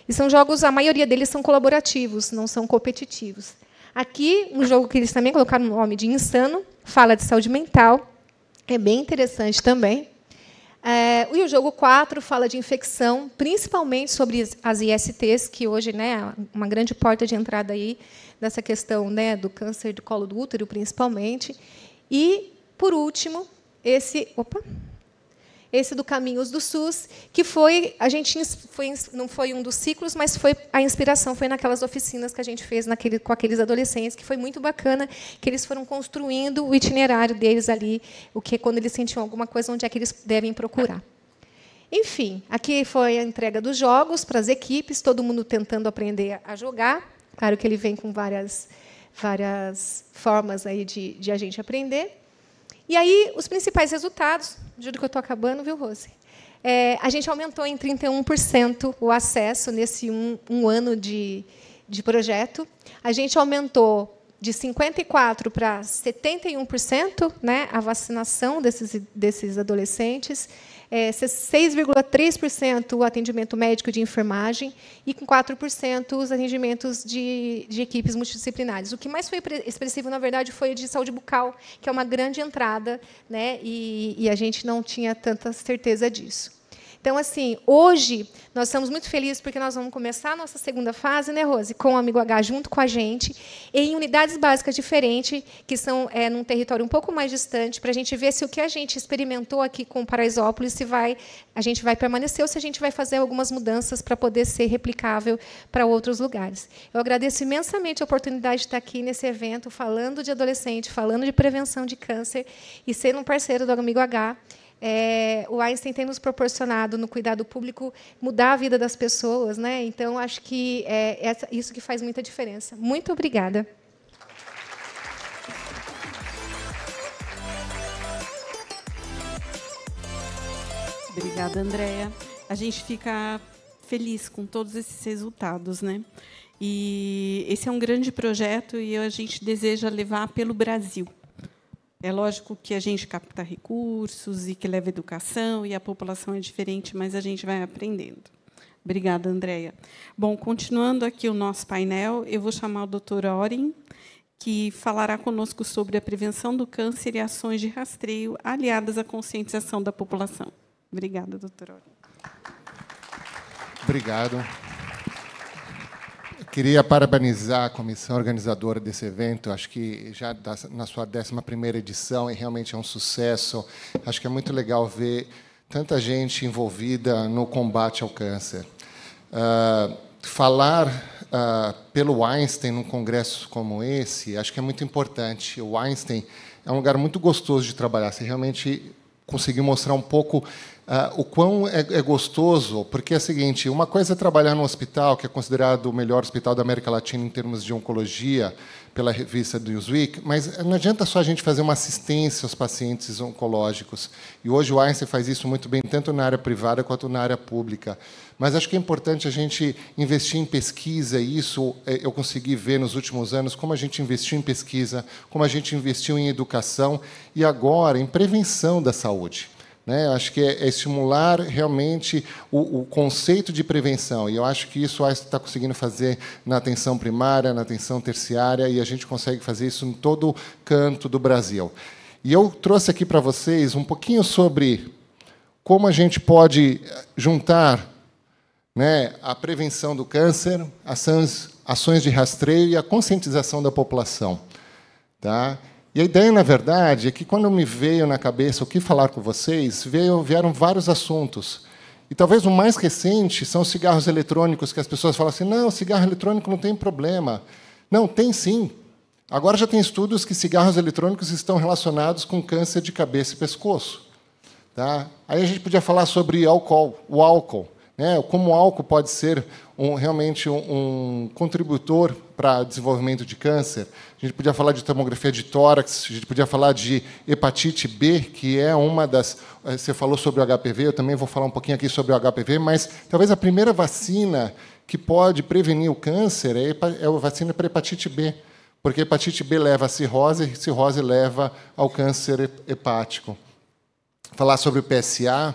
E são jogos, a maioria deles são colaborativos, não são competitivos. Aqui, um jogo que eles também colocaram o nome de Insano, fala de saúde mental. é bem interessante também. E o jogo 4 fala de infecção, principalmente sobre as ISTs, que hoje, né, uma grande porta de entrada aí nessa questão, né, do câncer do colo do útero, principalmente. E, por último, esse do Caminhos do SUS, que não foi um dos ciclos, mas foi a inspiração, foi naquelas oficinas que a gente fez com aqueles adolescentes, que foi muito bacana, que eles foram construindo o itinerário deles ali, o que quando eles sentiam alguma coisa, onde é que eles devem procurar. Enfim, aqui foi a entrega dos jogos para as equipes, todo mundo tentando aprender a jogar. Claro que ele vem com várias formas aí de a gente aprender. E aí, os principais resultados, juro que eu estou acabando, viu, Rose? A gente aumentou em 31% o acesso nesse um ano de projeto. A gente aumentou de 54% para 71%, né, a vacinação desses adolescentes. 6,3% o atendimento médico de enfermagem e com 4% os atendimentos de equipes multidisciplinares. O que mais foi expressivo, na verdade, foi de saúde bucal, que é uma grande entrada, né, e a gente não tinha tanta certeza disso. Então, assim, hoje, nós estamos muito felizes porque nós vamos começar a nossa segunda fase, né, Rose, com o Amigo H junto com a gente, em unidades básicas diferentes, que são num território um pouco mais distante, para a gente ver se o que a gente experimentou aqui com Paraisópolis, a gente vai permanecer ou se a gente vai fazer algumas mudanças para poder ser replicável para outros lugares. Eu agradeço imensamente a oportunidade de estar aqui nesse evento, falando de adolescente, falando de prevenção de câncer e sendo um parceiro do Amigo H. O Einstein tem nos proporcionado, no cuidado público, mudar a vida das pessoas, né? Então, acho que é isso que faz muita diferença. Muito obrigada.
Obrigada, Andréia. A gente fica feliz com todos esses resultados, né? E esse é um grande projeto e a gente deseja levar pelo Brasil. É lógico que a gente capta recursos e que leva educação, e a população é diferente, mas a gente vai aprendendo. Obrigada, Andréia. Bom, continuando aqui o nosso painel, eu vou chamar o Dr. Oren, que falará conosco sobre a prevenção do câncer e ações de rastreio aliadas à conscientização da população. Obrigada, Dr. Oren.
Obrigado. Queria parabenizar a comissão organizadora desse evento. Acho que já na sua 11ª edição, e realmente é um sucesso. Acho que é muito legal ver tanta gente envolvida no combate ao câncer. Falar pelo Einstein num congresso como esse, acho que é muito importante. O Einstein é um lugar muito gostoso de trabalhar. Você realmente conseguiu mostrar um pouco o quão é gostoso, porque é o seguinte, uma coisa é trabalhar num hospital que é considerado o melhor hospital da América Latina em termos de oncologia, pela revista Newsweek, mas não adianta só a gente fazer uma assistência aos pacientes oncológicos. E hoje o Einstein faz isso muito bem, tanto na área privada quanto na área pública. Mas acho que é importante a gente investir em pesquisa, e isso eu consegui ver nos últimos anos, como a gente investiu em pesquisa, como a gente investiu em educação e agora em prevenção da saúde. Acho que é estimular realmente o conceito de prevenção. E eu acho que isso a Einstein está conseguindo fazer na atenção primária, na atenção terciária, e a gente consegue fazer isso em todo canto do Brasil. E eu trouxe aqui para vocês um pouquinho sobre como a gente pode juntar a prevenção do câncer, ações de rastreio e a conscientização da população. Tá? E a ideia, na verdade, é que, quando me veio na cabeça o que falar com vocês, vieram vários assuntos. E talvez o mais recente são os cigarros eletrônicos, que as pessoas falam assim, não, cigarro eletrônico não tem problema. Não, tem sim. Agora já tem estudos que cigarros eletrônicos estão relacionados com câncer de cabeça e pescoço. Tá? Aí a gente podia falar sobre o álcool. Como o álcool pode ser realmente um contributor para o desenvolvimento de câncer. A gente podia falar de tomografia de tórax, a gente podia falar de hepatite B, que é uma das... Você falou sobre o HPV, eu também vou falar um pouquinho aqui sobre o HPV, mas talvez a primeira vacina que pode prevenir o câncer é a vacina para hepatite B, porque a hepatite B leva a cirrose, e cirrose leva ao câncer hepático. Falar sobre o PSA,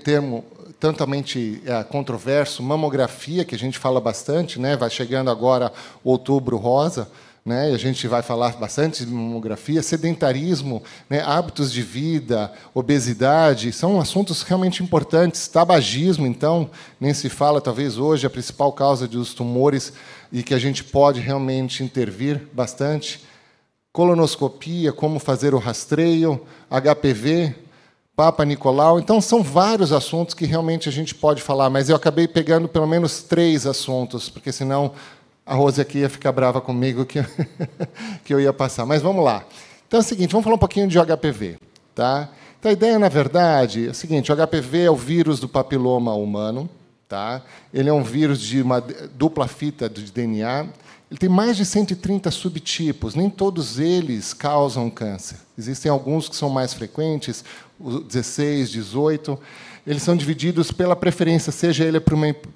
termo tantomente controverso, mamografia, que a gente fala bastante, vai chegando agora o Outubro Rosa, né? E a gente vai falar bastante de mamografia, sedentarismo, né? Hábitos de vida, obesidade, são assuntos realmente importantes. Tabagismo, então, nem se fala, talvez hoje, a principal causa dos tumores e que a gente pode realmente intervir bastante. Colonoscopia, como fazer o rastreio, HPV, Papa Nicolau. Então, são vários assuntos que realmente a gente pode falar, mas eu acabei pegando pelo menos 3 assuntos, porque senão a Rose aqui ia ficar brava comigo que eu ia passar. Mas vamos lá. Então é o seguinte, vamos falar um pouquinho de HPV. Tá? Então, a ideia, na verdade, é o seguinte, o HPV é o vírus do papiloma humano. Tá? Ele é um vírus de uma dupla fita de DNA. Ele tem mais de 130 subtipos, nem todos eles causam câncer. Existem alguns que são mais frequentes, o 16, 18. Eles são divididos pela preferência, seja ele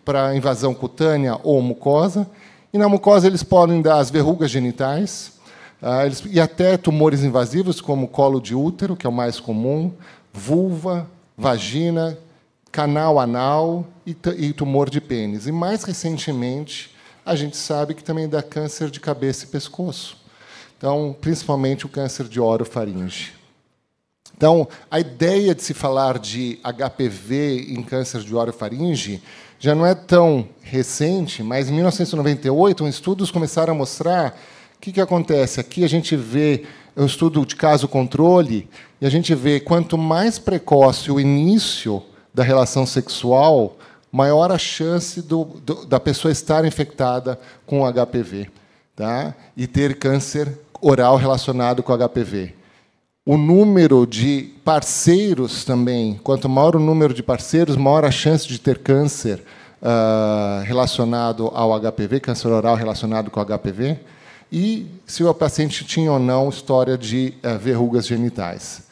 para invasão cutânea ou mucosa. E na mucosa eles podem dar as verrugas genitais e até tumores invasivos, como colo de útero, que é o mais comum, vulva, vagina, canal anal e tumor de pênis. E, mais recentemente, a gente sabe que também dá câncer de cabeça e pescoço. Então, principalmente o câncer de orofaringe. Então, a ideia de se falar de HPV em câncer de orofaringe já não é tão recente, mas em 1998, estudos começaram a mostrar o que acontece. Aqui a gente vê um estudo de caso controle, e a gente vê quanto mais precoce o início da relação sexual, maior a chance da pessoa estar infectada com HPV, tá? E ter câncer oral relacionado com HPV. O número de parceiros também, quanto maior o número de parceiros, maior a chance de ter câncer relacionado ao HPV, câncer oral relacionado com HPV, e se o paciente tinha ou não história de verrugas genitais.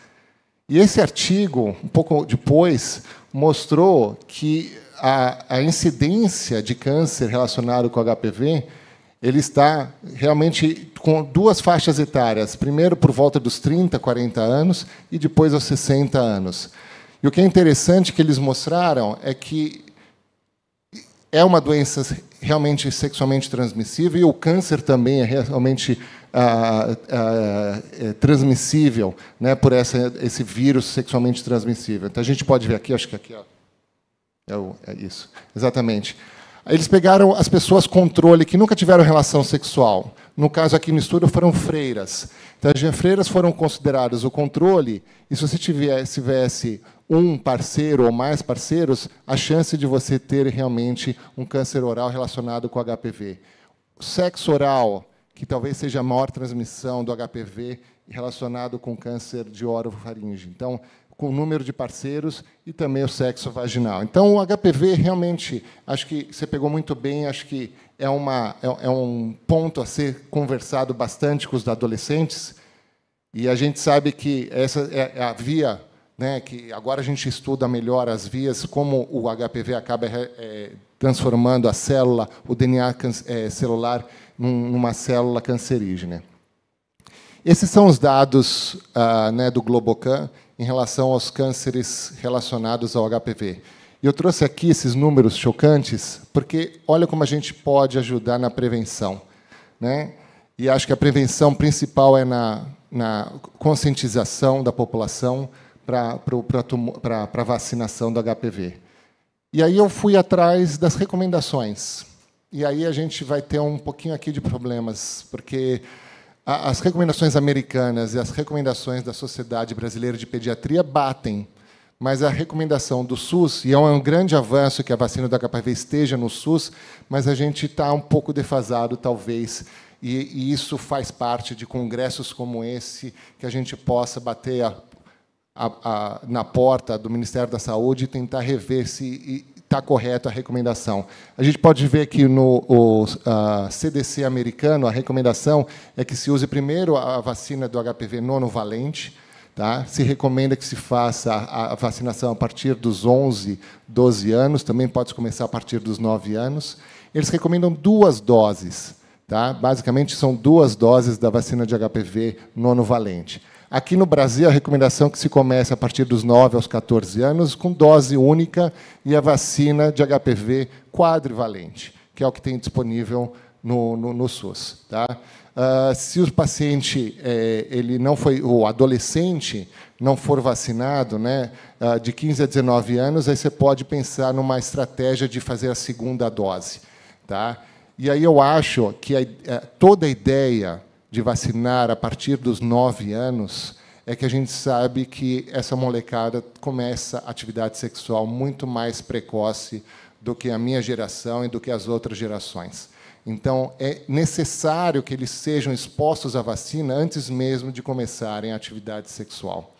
E esse artigo, um pouco depois, mostrou que a incidência de câncer relacionado com HPV ele está realmente com 2 faixas etárias. Primeiro, por volta dos 30, 40 anos, e depois aos 60 anos. E o que é interessante que eles mostraram é que é uma doença realmente sexualmente transmissível, e o câncer também é realmente transmissível, né, por esse vírus sexualmente transmissível. Então, a gente pode ver aqui, acho que aqui... Ó, é isso, exatamente. Eles pegaram as pessoas controle que nunca tiveram relação sexual. No caso aqui no estudo foram freiras. Então, as freiras foram consideradas o controle, e se você tivesse um parceiro ou mais parceiros, a chance de você ter realmente um câncer oral relacionado com HPV. O sexo oral, que talvez seja a maior transmissão do HPV relacionado com câncer de orofaringe. Então, com o número de parceiros e também o sexo vaginal. Então, o HPV, realmente, acho que você pegou muito bem, acho que é um ponto a ser conversado bastante com os adolescentes, e a gente sabe que essa é a via, né, que agora a gente estuda melhor as vias, como o HPV acaba transformando a célula, o DNA celular, numa célula cancerígena. Esses são os dados né, do Globocan em relação aos cânceres relacionados ao HPV. E eu trouxe aqui esses números chocantes, porque olha como a gente pode ajudar na prevenção, né? E acho que a prevenção principal é na conscientização da população para a vacinação do HPV. E aí eu fui atrás das recomendações. E aí a gente vai ter um pouquinho aqui de problemas, porque as recomendações americanas e as recomendações da Sociedade Brasileira de Pediatria batem, mas a recomendação do SUS, e é um grande avanço que a vacina do HPV esteja no SUS, mas a gente está um pouco defasado, talvez, e isso faz parte de congressos como esse, que a gente possa bater na porta do Ministério da Saúde e tentar rever se está correta a recomendação. A gente pode ver que no CDC americano, a recomendação é que se use primeiro a vacina do HPV nonovalente. Tá? Se recomenda que se faça a vacinação a partir dos 11, 12 anos, também pode começar a partir dos 9 anos. Eles recomendam 2 doses. Tá? Basicamente, são 2 doses da vacina de HPV nonovalente. Aqui no Brasil, a recomendação é que se comece a partir dos 9 aos 14 anos, com dose única, e a vacina de HPV quadrivalente, que é o que tem disponível no SUS. Tá? Se o paciente, ele não foi, o adolescente não for vacinado, né, de 15 a 19 anos, aí você pode pensar numa estratégia de fazer a segunda dose. Tá? E aí eu acho que toda a ideia de vacinar a partir dos 9 anos é que a gente sabe que essa molecada começa a atividade sexual muito mais precoce do que a minha geração e do que as outras gerações. Então, é necessário que eles sejam expostos à vacina antes mesmo de começarem a atividade sexual.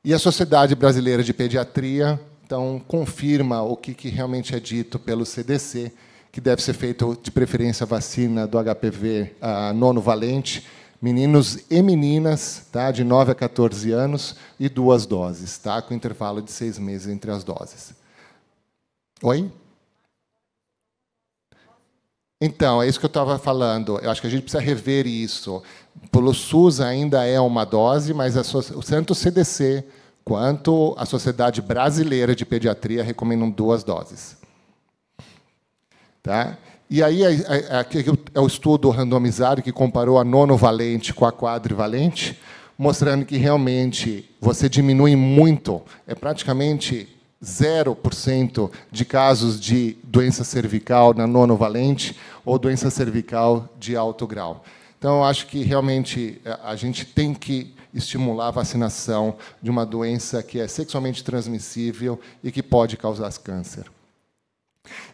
E a Sociedade Brasileira de Pediatria, então, confirma o que realmente é dito pelo CDC, que deve ser feito, de preferência, a vacina do HPV nonovalente, meninos e meninas, tá, de 9 a 14 anos, e 2 doses, tá, com intervalo de 6 meses entre as doses. Oi? Então, é isso que eu estava falando. Eu acho que a gente precisa rever isso. Pelo SUS ainda é uma dose, mas tanto o CDC quanto a Sociedade Brasileira de Pediatria recomendam 2 doses. Tá? E aí é o estudo randomizado que comparou a nonovalente com a quadrivalente, mostrando que realmente você diminui muito, praticamente 0% de casos de doença cervical na nonovalente ou doença cervical de alto grau. Então, eu acho que realmente a gente tem que estimular a vacinação de uma doença que é sexualmente transmissível e que pode causar câncer.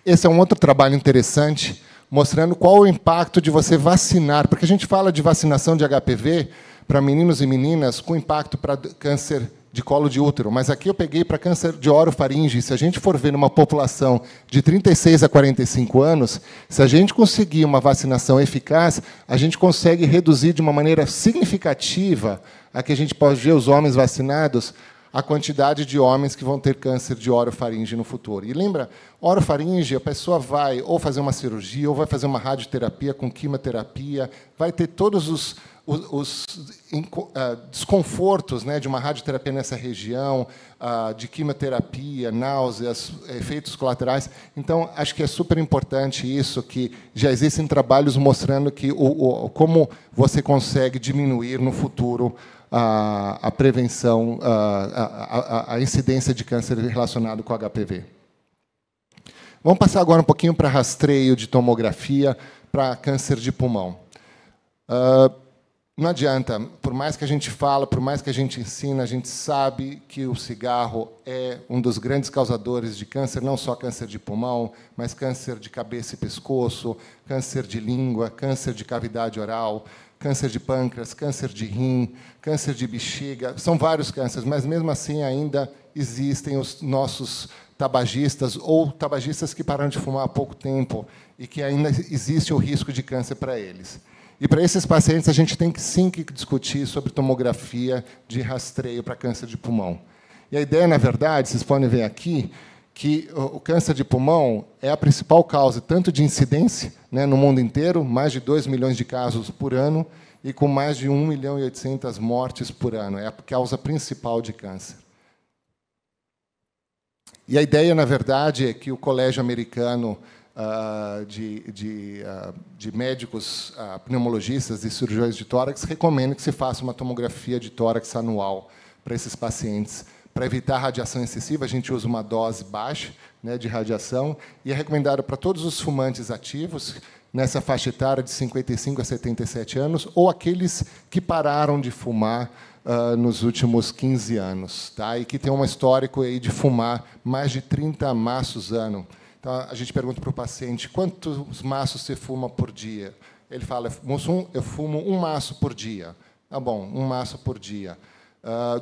Esse é um outro trabalho interessante, mostrando qual o impacto de você vacinar, porque a gente fala de vacinação de HPV para meninos e meninas com impacto para câncer de colo de útero, mas aqui eu peguei para câncer de orofaringe. Se a gente for ver numa população de 36 a 45 anos, se a gente conseguir uma vacinação eficaz, a gente consegue reduzir de uma maneira significativa, a que a gente pode ver os homens vacinados, a quantidade de homens que vão ter câncer de orofaringe no futuro. E lembra, orofaringe, a pessoa vai ou fazer uma cirurgia, ou vai fazer uma radioterapia com quimioterapia, vai ter todos os desconfortos, né, de uma radioterapia nessa região, de quimioterapia, náuseas, efeitos colaterais. Então, acho que é super importante isso, que já existem trabalhos mostrando que como você consegue diminuir no futuro a prevenção, a incidência de câncer relacionado com HPV. Vamos passar agora um pouquinho para rastreio de tomografia para câncer de pulmão. Não adianta, por mais que a gente fala, por mais que a gente ensina, a gente sabe que o cigarro é um dos grandes causadores de câncer, não só câncer de pulmão, mas câncer de cabeça e pescoço, câncer de língua, câncer de cavidade oral, câncer de pâncreas, câncer de rim, câncer de bexiga. São vários cânceres, mas, mesmo assim, ainda existem os nossos tabagistas ou tabagistas que pararam de fumar há pouco tempo e que ainda existe o risco de câncer para eles. E, para esses pacientes, a gente tem sim que discutir sobre tomografia de rastreio para câncer de pulmão. E a ideia, na verdade, vocês podem ver aqui, que o câncer de pulmão é a principal causa, tanto de incidência, né, no mundo inteiro, mais de 2 milhões de casos por ano, e com mais de 1.800.000 mortes por ano. É a causa principal de câncer. E a ideia, na verdade, é que o Colégio Americano de médicos pneumologistas e cirurgiões de tórax recomenda que se faça uma tomografia de tórax anual para esses pacientes. Para evitar radiação excessiva, a gente usa uma dose baixa, né, de radiação, e é recomendado para todos os fumantes ativos, nessa faixa etária de 55 a 77 anos, ou aqueles que pararam de fumar nos últimos 15 anos, tá? E que tem um histórico aí de fumar mais de 30 maços ano. Então, a gente pergunta para o paciente, quantos maços você fuma por dia? Ele fala, eu fumo 1 maço por dia. Tá bom, 1 maço por dia.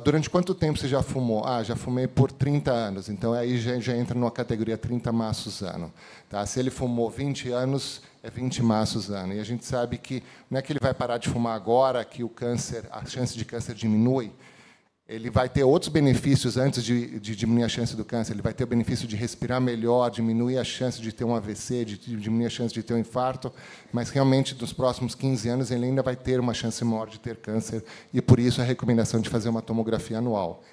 Durante quanto tempo você já fumou? Já fumei por 30 anos. Então, aí já entra numa categoria 30 maços ano. Tá? Se ele fumou 20 anos, é 20 maços ano. E a gente sabe que não é que ele vai parar de fumar agora que a chance de câncer diminui. Ele vai ter outros benefícios antes de diminuir a chance do câncer. Ele vai ter o benefício de respirar melhor, diminuir a chance de ter um AVC, de diminuir a chance de ter um infarto, mas, realmente, nos próximos 15 anos, ele ainda vai ter uma chance maior de ter câncer, e, por isso, a recomendação de fazer uma tomografia anual.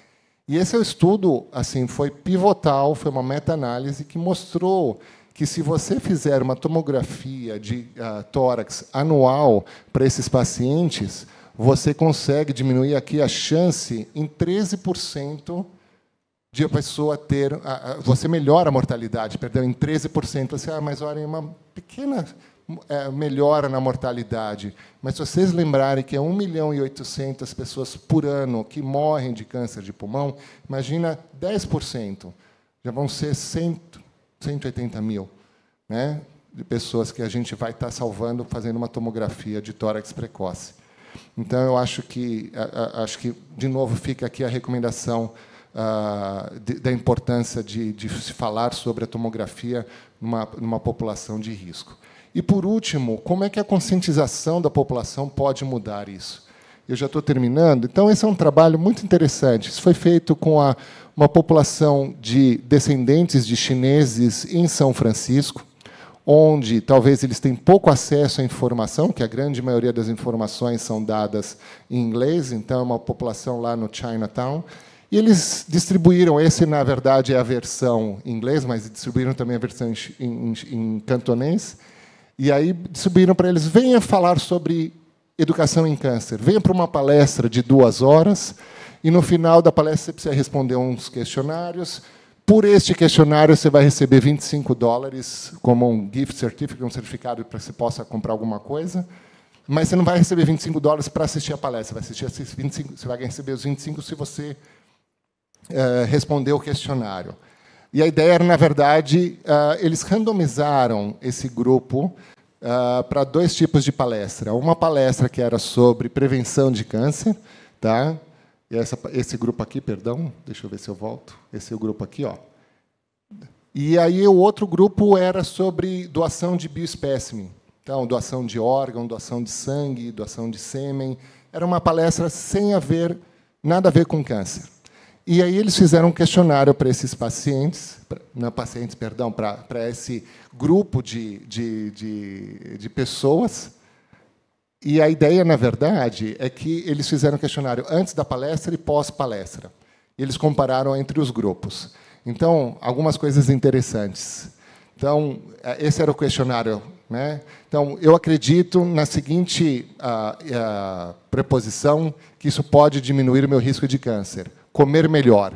E esse estudo, assim, foi pivotal, foi uma meta-análise que mostrou que, se você fizer uma tomografia de tórax anual para esses pacientes, você consegue diminuir aqui a chance em 13% de a pessoa ter... Você melhora a mortalidade, perdão, em 13%. Você, mas olha, é uma pequena melhora na mortalidade. Mas, se vocês lembrarem que é 1.800.000 pessoas por ano que morrem de câncer de pulmão, imagina 10%. Já vão ser 180 mil, né, de pessoas que a gente vai estar salvando fazendo uma tomografia de tórax precoce. Então, eu acho que, de novo, fica aqui a recomendação da importância de se falar sobre a tomografia numa população de risco. E, por último, como é que a conscientização da população pode mudar isso? Eu já estou terminando. Então, esse é um trabalho muito interessante. Isso foi feito com uma população de descendentes de chineses em São Francisco, onde talvez eles tenham pouco acesso à informação, que a grande maioria das informações são dadas em inglês, então é uma população lá no Chinatown. E eles distribuíram, esse, na verdade, é a versão em inglês, mas distribuíram também a versão em cantonês, e aí distribuíram para eles: venha falar sobre educação em câncer, venha para uma palestra de 2 horas, e, no final da palestra, você precisa responder uns questionários. Por este questionário, você vai receber $25 como um gift certificate, um certificado para que você possa comprar alguma coisa. Mas você não vai receber $25 para assistir a palestra. Você vai receber os 25 se você responder o questionário. E a ideia era, na verdade, eles randomizaram esse grupo para 2 tipos de palestra. Uma palestra que era sobre prevenção de câncer, tá? Esse grupo aqui, perdão, deixa eu ver se eu volto. Esse é o grupo aqui, ó. E aí o outro grupo era sobre doação de bioespécimen. Então, doação de órgão, doação de sangue, doação de sêmen. Era uma palestra sem nada a ver com câncer. E aí eles fizeram um questionário para esses pacientes, para esse grupo de pessoas. E a ideia, na verdade, é que eles fizeram um questionário antes da palestra e pós-palestra. Eles compararam entre os grupos. Então, algumas coisas interessantes. Então, esse era o questionário, né? Então, eu acredito na seguinte preposição, que isso pode diminuir o meu risco de câncer: comer melhor.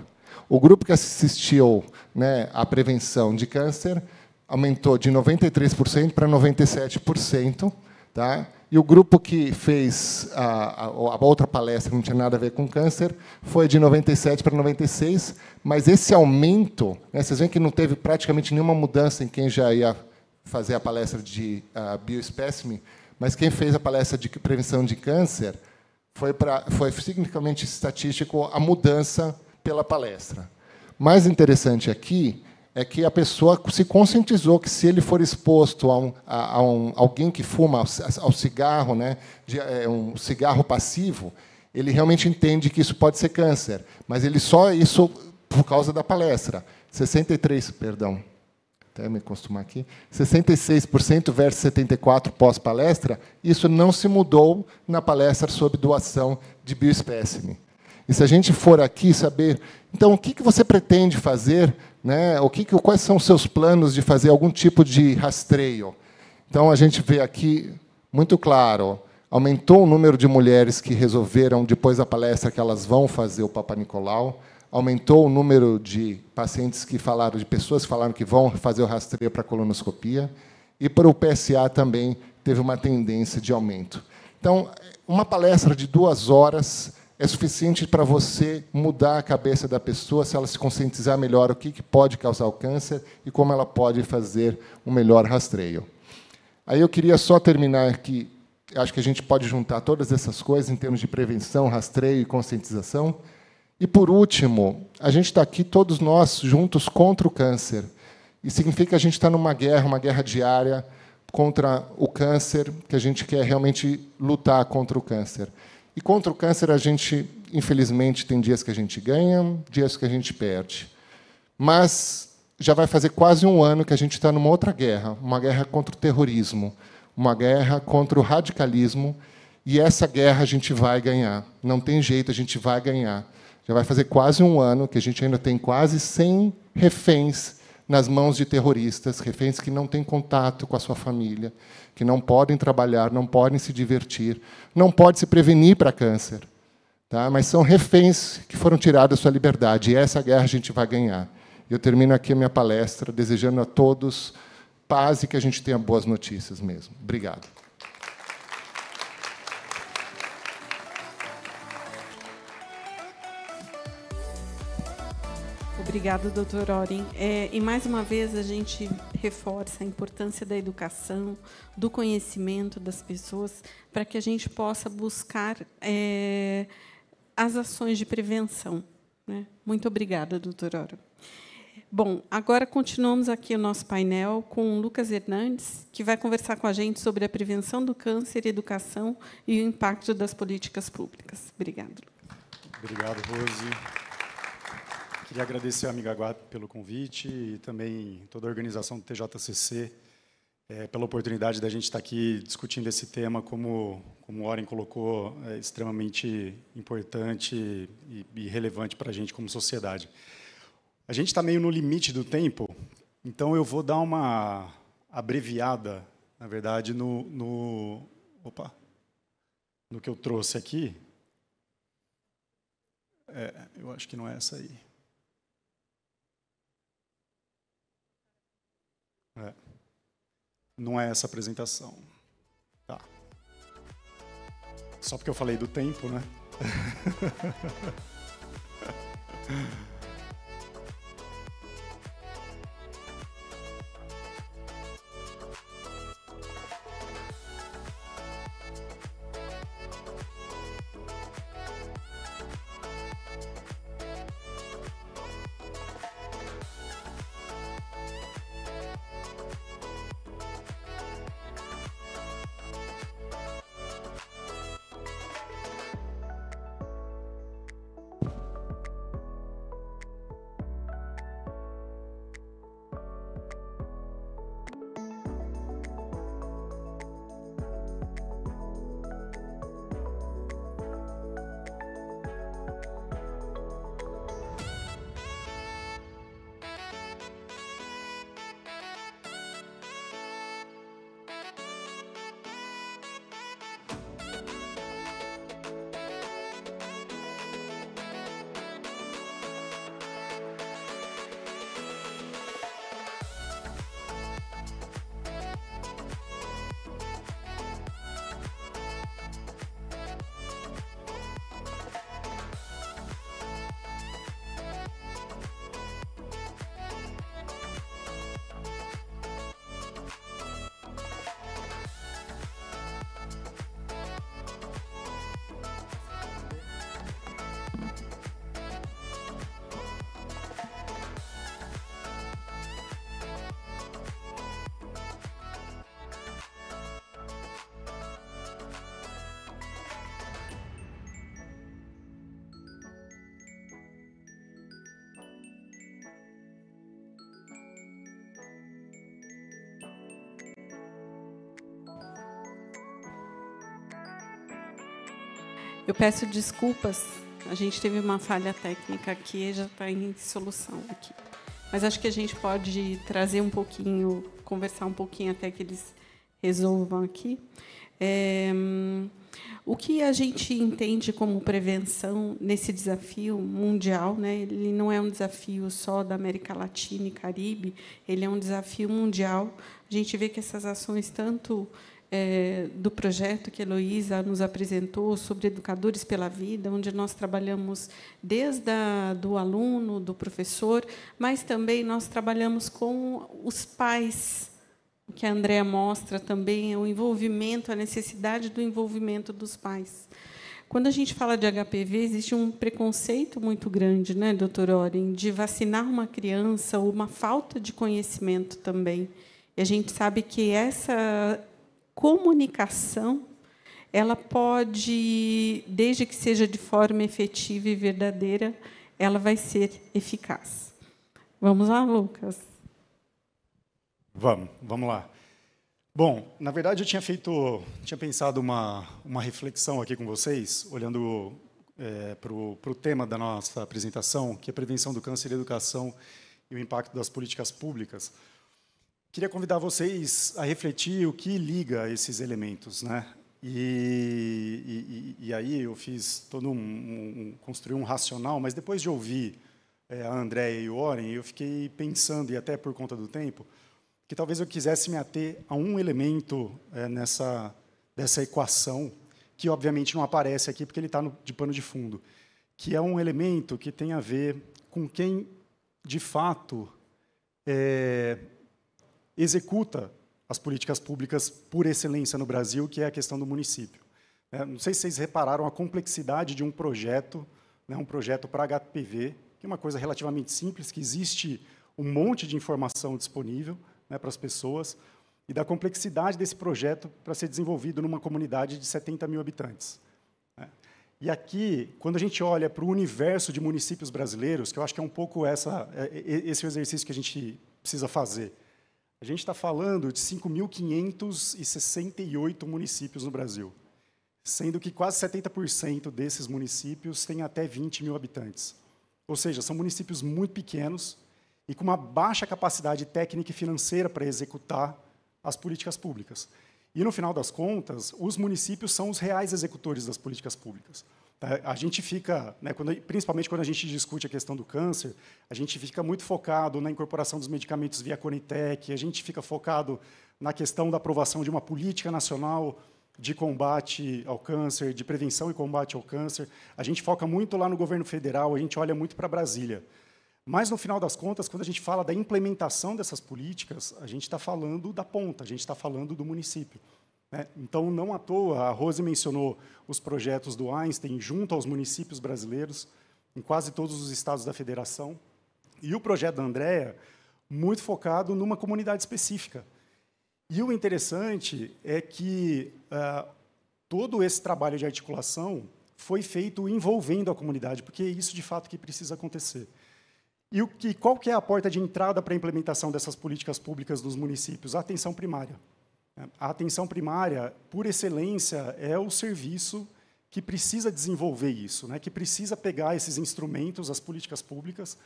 O grupo que assistiu, né, à prevenção de câncer aumentou de 93% para 97%, tá? E o grupo que fez a outra palestra, que não tinha nada a ver com câncer, foi de 97 para 96, mas esse aumento, né, vocês veem que não teve praticamente nenhuma mudança em quem já ia fazer a palestra de bioespécimen, mas quem fez a palestra de prevenção de câncer foi significativamente estatístico a mudança pela palestra. Mais interessante aqui é que a pessoa se conscientizou que, se ele for exposto a alguém que fuma ao cigarro, né, um cigarro passivo, ele realmente entende que isso pode ser câncer. Mas ele só isso por causa da palestra. 66% versus 74% pós-palestra, isso não se mudou na palestra sobre doação de bioespécimen. E, se a gente for aqui saber, então, o que você pretende fazer, né? Quais são os seus planos de fazer algum tipo de rastreio? Então, a gente vê aqui, muito claro, aumentou o número de mulheres que resolveram, depois da palestra, que elas vão fazer o Papa Nicolau, aumentou o número de pacientes de pessoas que falaram que vão fazer o rastreio para a colonoscopia, e para o PSA também teve uma tendência de aumento. Então, uma palestra de 2 horas é suficiente para você mudar a cabeça da pessoa, se ela se conscientizar melhor o que pode causar o câncer e como ela pode fazer um melhor rastreio. Aí eu queria só terminar aqui. Acho que a gente pode juntar todas essas coisas em termos de prevenção, rastreio e conscientização. E, por último, a gente está aqui, todos nós, juntos contra o câncer. E significa que a gente está numa guerra diária contra o câncer, que a gente quer realmente lutar contra o câncer. E contra o câncer, a gente, infelizmente, tem dias que a gente ganha, dias que a gente perde. Mas já vai fazer quase 1 ano que a gente está numa outra guerra, uma guerra contra o terrorismo, uma guerra contra o radicalismo, e essa guerra a gente vai ganhar. Não tem jeito, a gente vai ganhar. Já vai fazer quase 1 ano que a gente ainda tem quase 100 reféns nas mãos de terroristas, reféns que não têm contato com a sua família, que não podem trabalhar, não podem se divertir, não podem se prevenir para câncer. Tá? Mas são reféns que foram tirados da sua liberdade, e essa guerra a gente vai ganhar. Eu termino aqui a minha palestra desejando a todos paz e que a gente tenha boas notícias mesmo. Obrigado.
Obrigada, doutor Oren. E, mais uma vez, a gente reforça a importância da educação, do conhecimento das pessoas, para que a gente possa buscar as ações de prevenção. Né? Muito obrigada, doutor Oren. Bom, agora continuamos aqui o nosso painel com o Lucas Hernandes, que vai conversar com a gente sobre a prevenção do câncer, educação e o impacto das políticas públicas. Obrigada.
Obrigado, Rose. Queria agradecer à amiga Guat pelo convite e também toda a organização do TJCC pela oportunidade da gente estar aqui discutindo esse tema, como o Oren colocou, extremamente importante e relevante para a gente como sociedade. A gente está meio no limite do tempo, então eu vou dar uma abreviada, na verdade, no que eu trouxe aqui. Eu acho que não é essa aí. Não é essa apresentação. Tá. Só porque eu falei do tempo, né?
Eu peço desculpas, a gente teve uma falha técnica aqui e já está em solução aqui. Mas acho que a gente pode trazer um pouquinho, conversar um pouquinho até que eles resolvam aqui. O que a gente entende como prevenção nesse desafio mundial, né? Ele não é um desafio só da América Latina e Caribe, ele é um desafio mundial. A gente vê que essas ações, tanto do projeto que a Heloísa nos apresentou sobre Educadores pela Vida, onde nós trabalhamos desde do aluno, do professor, mas também nós trabalhamos com os pais, o que a Andrea mostra também é o envolvimento, a necessidade do envolvimento dos pais. Quando a gente fala de HPV, existe um preconceito muito grande, né, doutor Oren, de vacinar uma criança, ou uma falta de conhecimento também. E a gente sabe que essa comunicação, ela pode, desde que seja de forma efetiva e verdadeira, ela vai ser eficaz. Vamos lá, Lucas?
Vamos lá. Bom, na verdade, eu tinha pensado uma reflexão aqui com vocês, olhando para o tema da nossa apresentação, que é prevenção do câncer e educação e o impacto das políticas públicas. Queria convidar vocês a refletir o que liga esses elementos, né? E aí eu fiz todo construí um racional, mas depois de ouvir a Andréia e o Oren, eu fiquei pensando, e até por conta do tempo, que talvez eu quisesse me ater a um elemento dessa equação, que obviamente não aparece aqui porque ele está de pano de fundo, que é um elemento que tem a ver com quem, de fato, executa as políticas públicas por excelência no Brasil, que é a questão do município. Não sei se vocês repararam a complexidade de um projeto, né, um projeto para HPV, que é uma coisa relativamente simples, que existe um monte de informação disponível, né, para as pessoas, e da complexidade desse projeto para ser desenvolvido numa comunidade de 70 mil habitantes. E aqui, quando a gente olha para o universo de municípios brasileiros, que eu acho que é um pouco esse o exercício que a gente precisa fazer, a gente está falando de 5.568 municípios no Brasil, sendo que quase 70% desses municípios têm até 20 mil habitantes. Ou seja, são municípios muito pequenos e com uma baixa capacidade técnica e financeira para executar as políticas públicas. E, no final das contas, os municípios são os reais executores das políticas públicas. A gente fica, né, principalmente quando a gente discute a questão do câncer, a gente fica muito focado na incorporação dos medicamentos via Conitec, a gente fica focado na questão da aprovação de uma política nacional de combate ao câncer, de prevenção e combate ao câncer. A gente foca muito lá no governo federal, a gente olha muito para Brasília. Mas, no final das contas, quando a gente fala da implementação dessas políticas, a gente está falando da ponta, a gente está falando do município. Então, não à toa, a Rose mencionou os projetos do Einstein junto aos municípios brasileiros, em quase todos os estados da federação, e o projeto da Andréia, muito focado numa comunidade específica. E o interessante é que todo esse trabalho de articulação foi feito envolvendo a comunidade, porque é isso, de fato, que precisa acontecer. E qual que é a porta de entrada para a implementação dessas políticas públicas dos municípios? A atenção primária. A atenção primária, por excelência, é o serviço que precisa desenvolver isso, né, que precisa pegar esses instrumentos, as políticas públicas,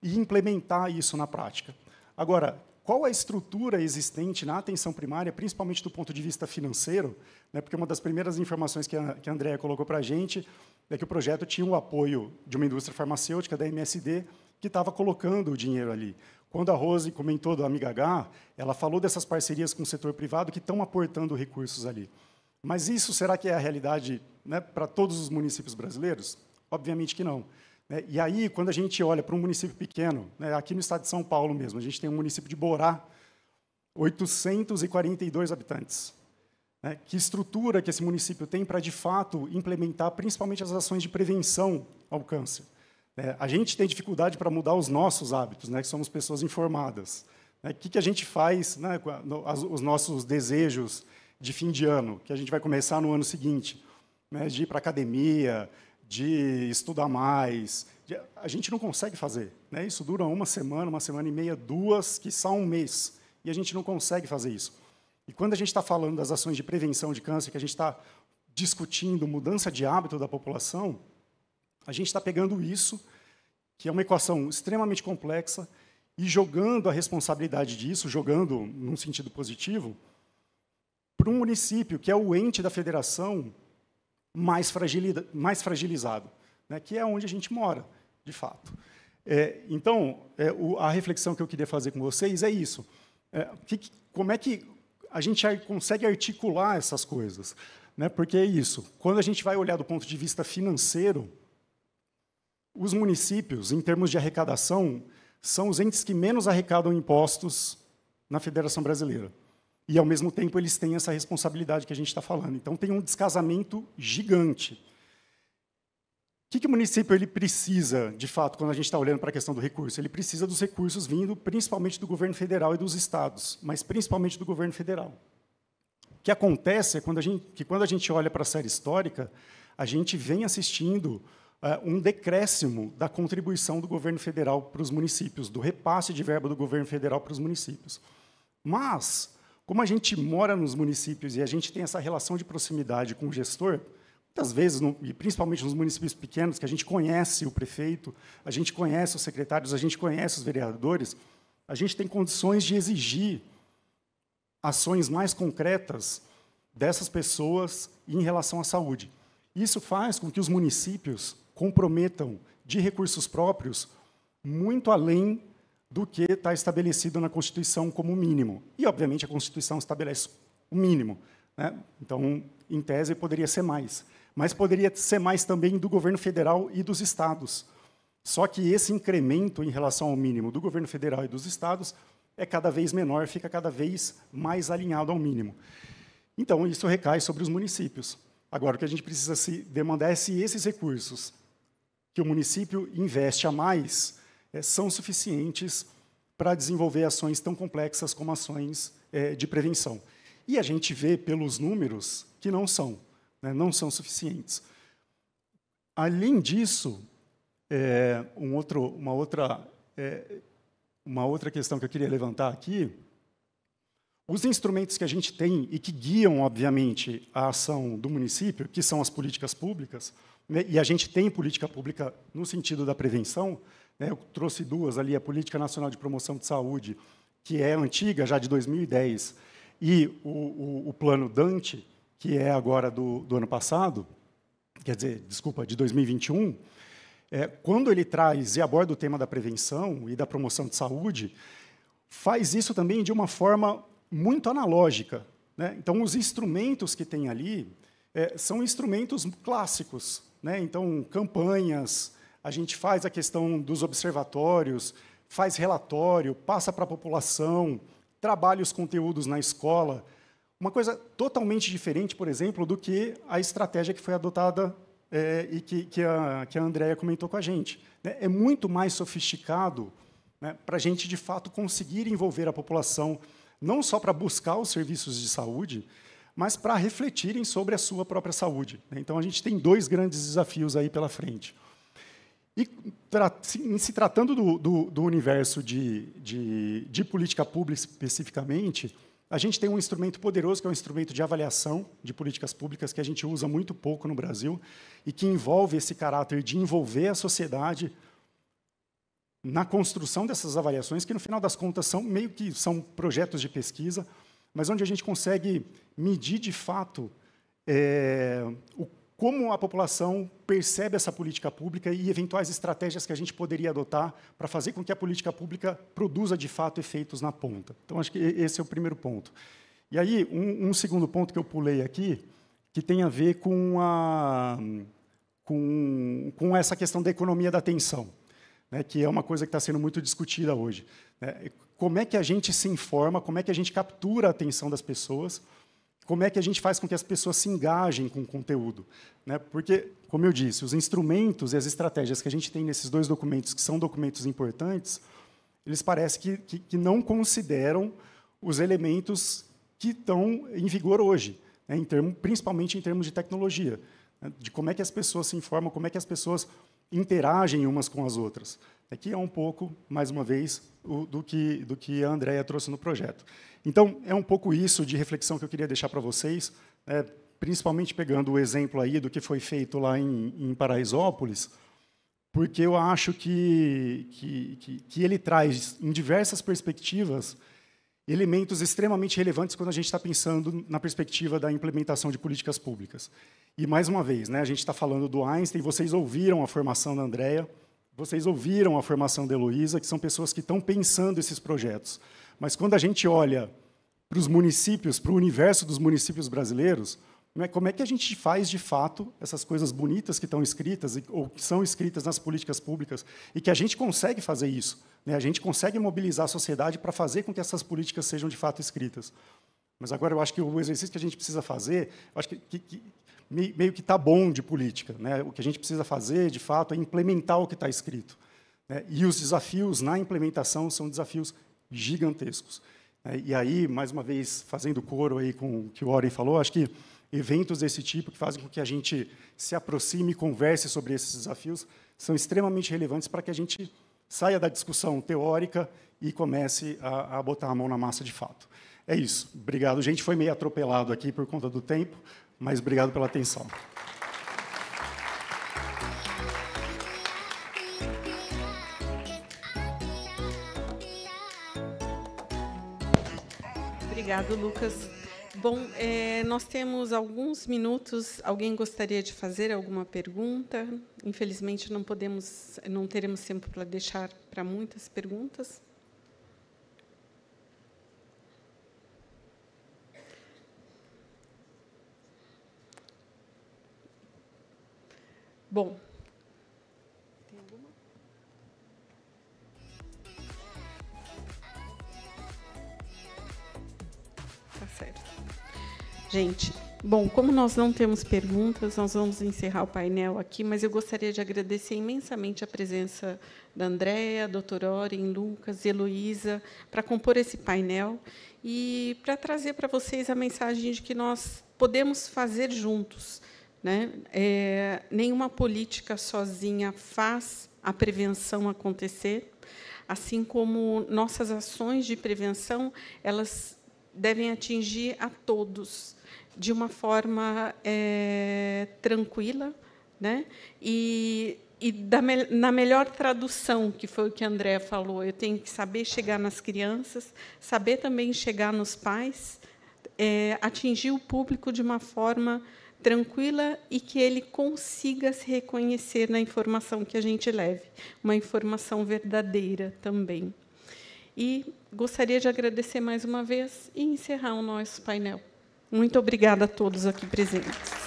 e implementar isso na prática. Agora, qual a estrutura existente na atenção primária, principalmente do ponto de vista financeiro? Né, porque uma das primeiras informações que a Andréia colocou para a gente é que o projeto tinha o apoio de uma indústria farmacêutica, da MSD, que estava colocando o dinheiro ali. Quando a Rose comentou do Amiga H, ela falou dessas parcerias com o setor privado que estão aportando recursos ali. Mas isso, será que é a realidade, né, para todos os municípios brasileiros? Obviamente que não. E aí, quando a gente olha para um município pequeno, né, aqui no estado de São Paulo mesmo, a gente tem um município de Borá, 842 habitantes. Que estrutura que esse município tem para, de fato, implementar principalmente as ações de prevenção ao câncer? A gente tem dificuldade para mudar os nossos hábitos, né, que somos pessoas informadas. O que a gente faz, né, os nossos desejos de fim de ano, que a gente vai começar no ano seguinte, né, de ir para a academia, de estudar mais. A gente não consegue fazer. Né? Isso dura uma semana e meia, duas, quiçá um mês, e a gente não consegue fazer isso. E quando a gente está falando das ações de prevenção de câncer, que a gente está discutindo mudança de hábito da população, a gente está pegando isso, que é uma equação extremamente complexa, e jogando a responsabilidade disso, jogando num sentido positivo, para um município, que é o ente da federação mais fragilizado, né, que é onde a gente mora, de fato. Então, a reflexão que eu queria fazer com vocês é isso. Como é que a gente consegue articular essas coisas? Né, porque é isso. Quando a gente vai olhar do ponto de vista financeiro, os municípios, em termos de arrecadação, são os entes que menos arrecadam impostos na Federação Brasileira. E, ao mesmo tempo, eles têm essa responsabilidade que a gente está falando. Então, tem um descasamento gigante. O que o município ele precisa, de fato, quando a gente está olhando para a questão do recurso? Ele precisa dos recursos vindo principalmente do governo federal e dos estados, mas principalmente do governo federal. O que acontece é que, quando a gente olha para a série histórica, a gente vem assistindo um decréscimo da contribuição do governo federal para os municípios, do repasse de verba do governo federal para os municípios. Mas, como a gente mora nos municípios e a gente tem essa relação de proximidade com o gestor, muitas vezes, e principalmente nos municípios pequenos, que a gente conhece o prefeito, a gente conhece os secretários, a gente conhece os vereadores, a gente tem condições de exigir ações mais concretas dessas pessoas em relação à saúde. Isso faz com que os municípios comprometam de recursos próprios muito além do que está estabelecido na Constituição como mínimo. E, obviamente, a Constituição estabelece o mínimo, né? Então, em tese, poderia ser mais. Mas poderia ser mais também do governo federal e dos estados. Só que esse incremento em relação ao mínimo do governo federal e dos estados é cada vez menor, fica cada vez mais alinhado ao mínimo. Então, isso recai sobre os municípios. Agora, o que a gente precisa se demandar é se esses recursos que o município investe a mais são suficientes para desenvolver ações tão complexas como ações de prevenção. E a gente vê pelos números que não são, né, não são suficientes. Além disso, uma outra questão que eu queria levantar aqui, os instrumentos que a gente tem e que guiam, obviamente, a ação do município, que são as políticas públicas, né, e a gente tem política pública no sentido da prevenção, né, eu trouxe duas ali, a Política Nacional de Promoção de Saúde, que é antiga, já de 2010, e o Plano Dante, que é agora do ano passado, quer dizer, desculpa, de 2021, quando ele traz e aborda o tema da prevenção e da promoção de saúde, faz isso também de uma forma muito analógica, né? Então, os instrumentos que tem ali são instrumentos clássicos, né? Então, campanhas, a gente faz a questão dos observatórios, faz relatório, passa para a população, trabalha os conteúdos na escola. Uma coisa totalmente diferente, por exemplo, do que a estratégia que foi adotada e que a Andréia comentou com a gente. É muito mais sofisticado, né, para a gente, de fato, conseguir envolver a população, não só para buscar os serviços de saúde, mas para refletirem sobre a sua própria saúde. Então, a gente tem dois grandes desafios aí pela frente. E, em se tratando do universo de política pública especificamente, a gente tem um instrumento poderoso, que é um instrumento de avaliação de políticas públicas, que a gente usa muito pouco no Brasil, e que envolve esse caráter de envolver a sociedade na construção dessas avaliações, que, no final das contas, meio que são projetos de pesquisa, mas onde a gente consegue medir, de fato, como a população percebe essa política pública e eventuais estratégias que a gente poderia adotar para fazer com que a política pública produza, de fato, efeitos na ponta. Então, acho que esse é o primeiro ponto. E aí, um segundo ponto que eu pulei aqui, que tem a ver com essa questão da economia da atenção, né, que é uma coisa que está sendo muito discutida hoje. Né? Como é que a gente se informa, como é que a gente captura a atenção das pessoas, como é que a gente faz com que as pessoas se engajem com o conteúdo, né? Porque, como eu disse, os instrumentos e as estratégias que a gente tem nesses dois documentos, que são documentos importantes, eles parecem que não consideram os elementos que estão em vigor hoje, né, principalmente em termos de tecnologia, né, de como é que as pessoas se informam, como é que as pessoas interagem umas com as outras. Aqui é um pouco, mais uma vez, do que a Andréia trouxe no projeto. Então, é um pouco isso de reflexão que eu queria deixar para vocês, principalmente pegando o exemplo aí do que foi feito lá em Paraisópolis, porque eu acho que ele traz, em diversas perspectivas, elementos extremamente relevantes quando a gente está pensando na perspectiva da implementação de políticas públicas. E, mais uma vez, né, a gente está falando do Einstein, vocês ouviram a formação da Andréia, vocês ouviram a formação da Heloísa, que são pessoas que estão pensando esses projetos. Mas, quando a gente olha para os municípios, para o universo dos municípios brasileiros, né, como é que a gente faz, de fato, essas coisas bonitas que estão escritas, ou que são escritas nas políticas públicas, e que a gente consegue fazer isso, né? A gente consegue mobilizar a sociedade para fazer com que essas políticas sejam, de fato, escritas. Mas, agora, eu acho que o exercício que a gente precisa fazer, eu acho que meio que está bom de política, né? O que a gente precisa fazer, de fato, é implementar o que está escrito, né? E os desafios na implementação são desafios gigantescos. E aí, mais uma vez, fazendo coro aí com o que o Oren falou, acho que eventos desse tipo, que fazem com que a gente se aproxime e converse sobre esses desafios, são extremamente relevantes para que a gente saia da discussão teórica e comece a botar a mão na massa de fato. É isso. Obrigado, gente. Foi meio atropelado aqui por conta do tempo, mas obrigado pela atenção.
Obrigado, Lucas. Bom, nós temos alguns minutos. Alguém gostaria de fazer alguma pergunta? Infelizmente, não teremos tempo para deixar para muitas perguntas. Bom, tem alguma? Tá certo. Gente, bom, como nós não temos perguntas, nós vamos encerrar o painel aqui, mas eu gostaria de agradecer imensamente a presença da Andréa, doutor Oren, Lucas e Heloísa, para compor esse painel e para trazer para vocês a mensagem de que nós podemos fazer juntos. Né? Nenhuma política sozinha faz a prevenção acontecer, assim como nossas ações de prevenção elas devem atingir a todos de uma forma tranquila, né? E na melhor tradução, que foi o que a Andréa falou, eu tenho que saber chegar nas crianças, saber também chegar nos pais, atingir o público de uma forma tranquila e que ele consiga se reconhecer na informação que a gente leve, uma informação verdadeira também. E gostaria de agradecer mais uma vez e encerrar o nosso painel. Muito obrigada a todos aqui presentes.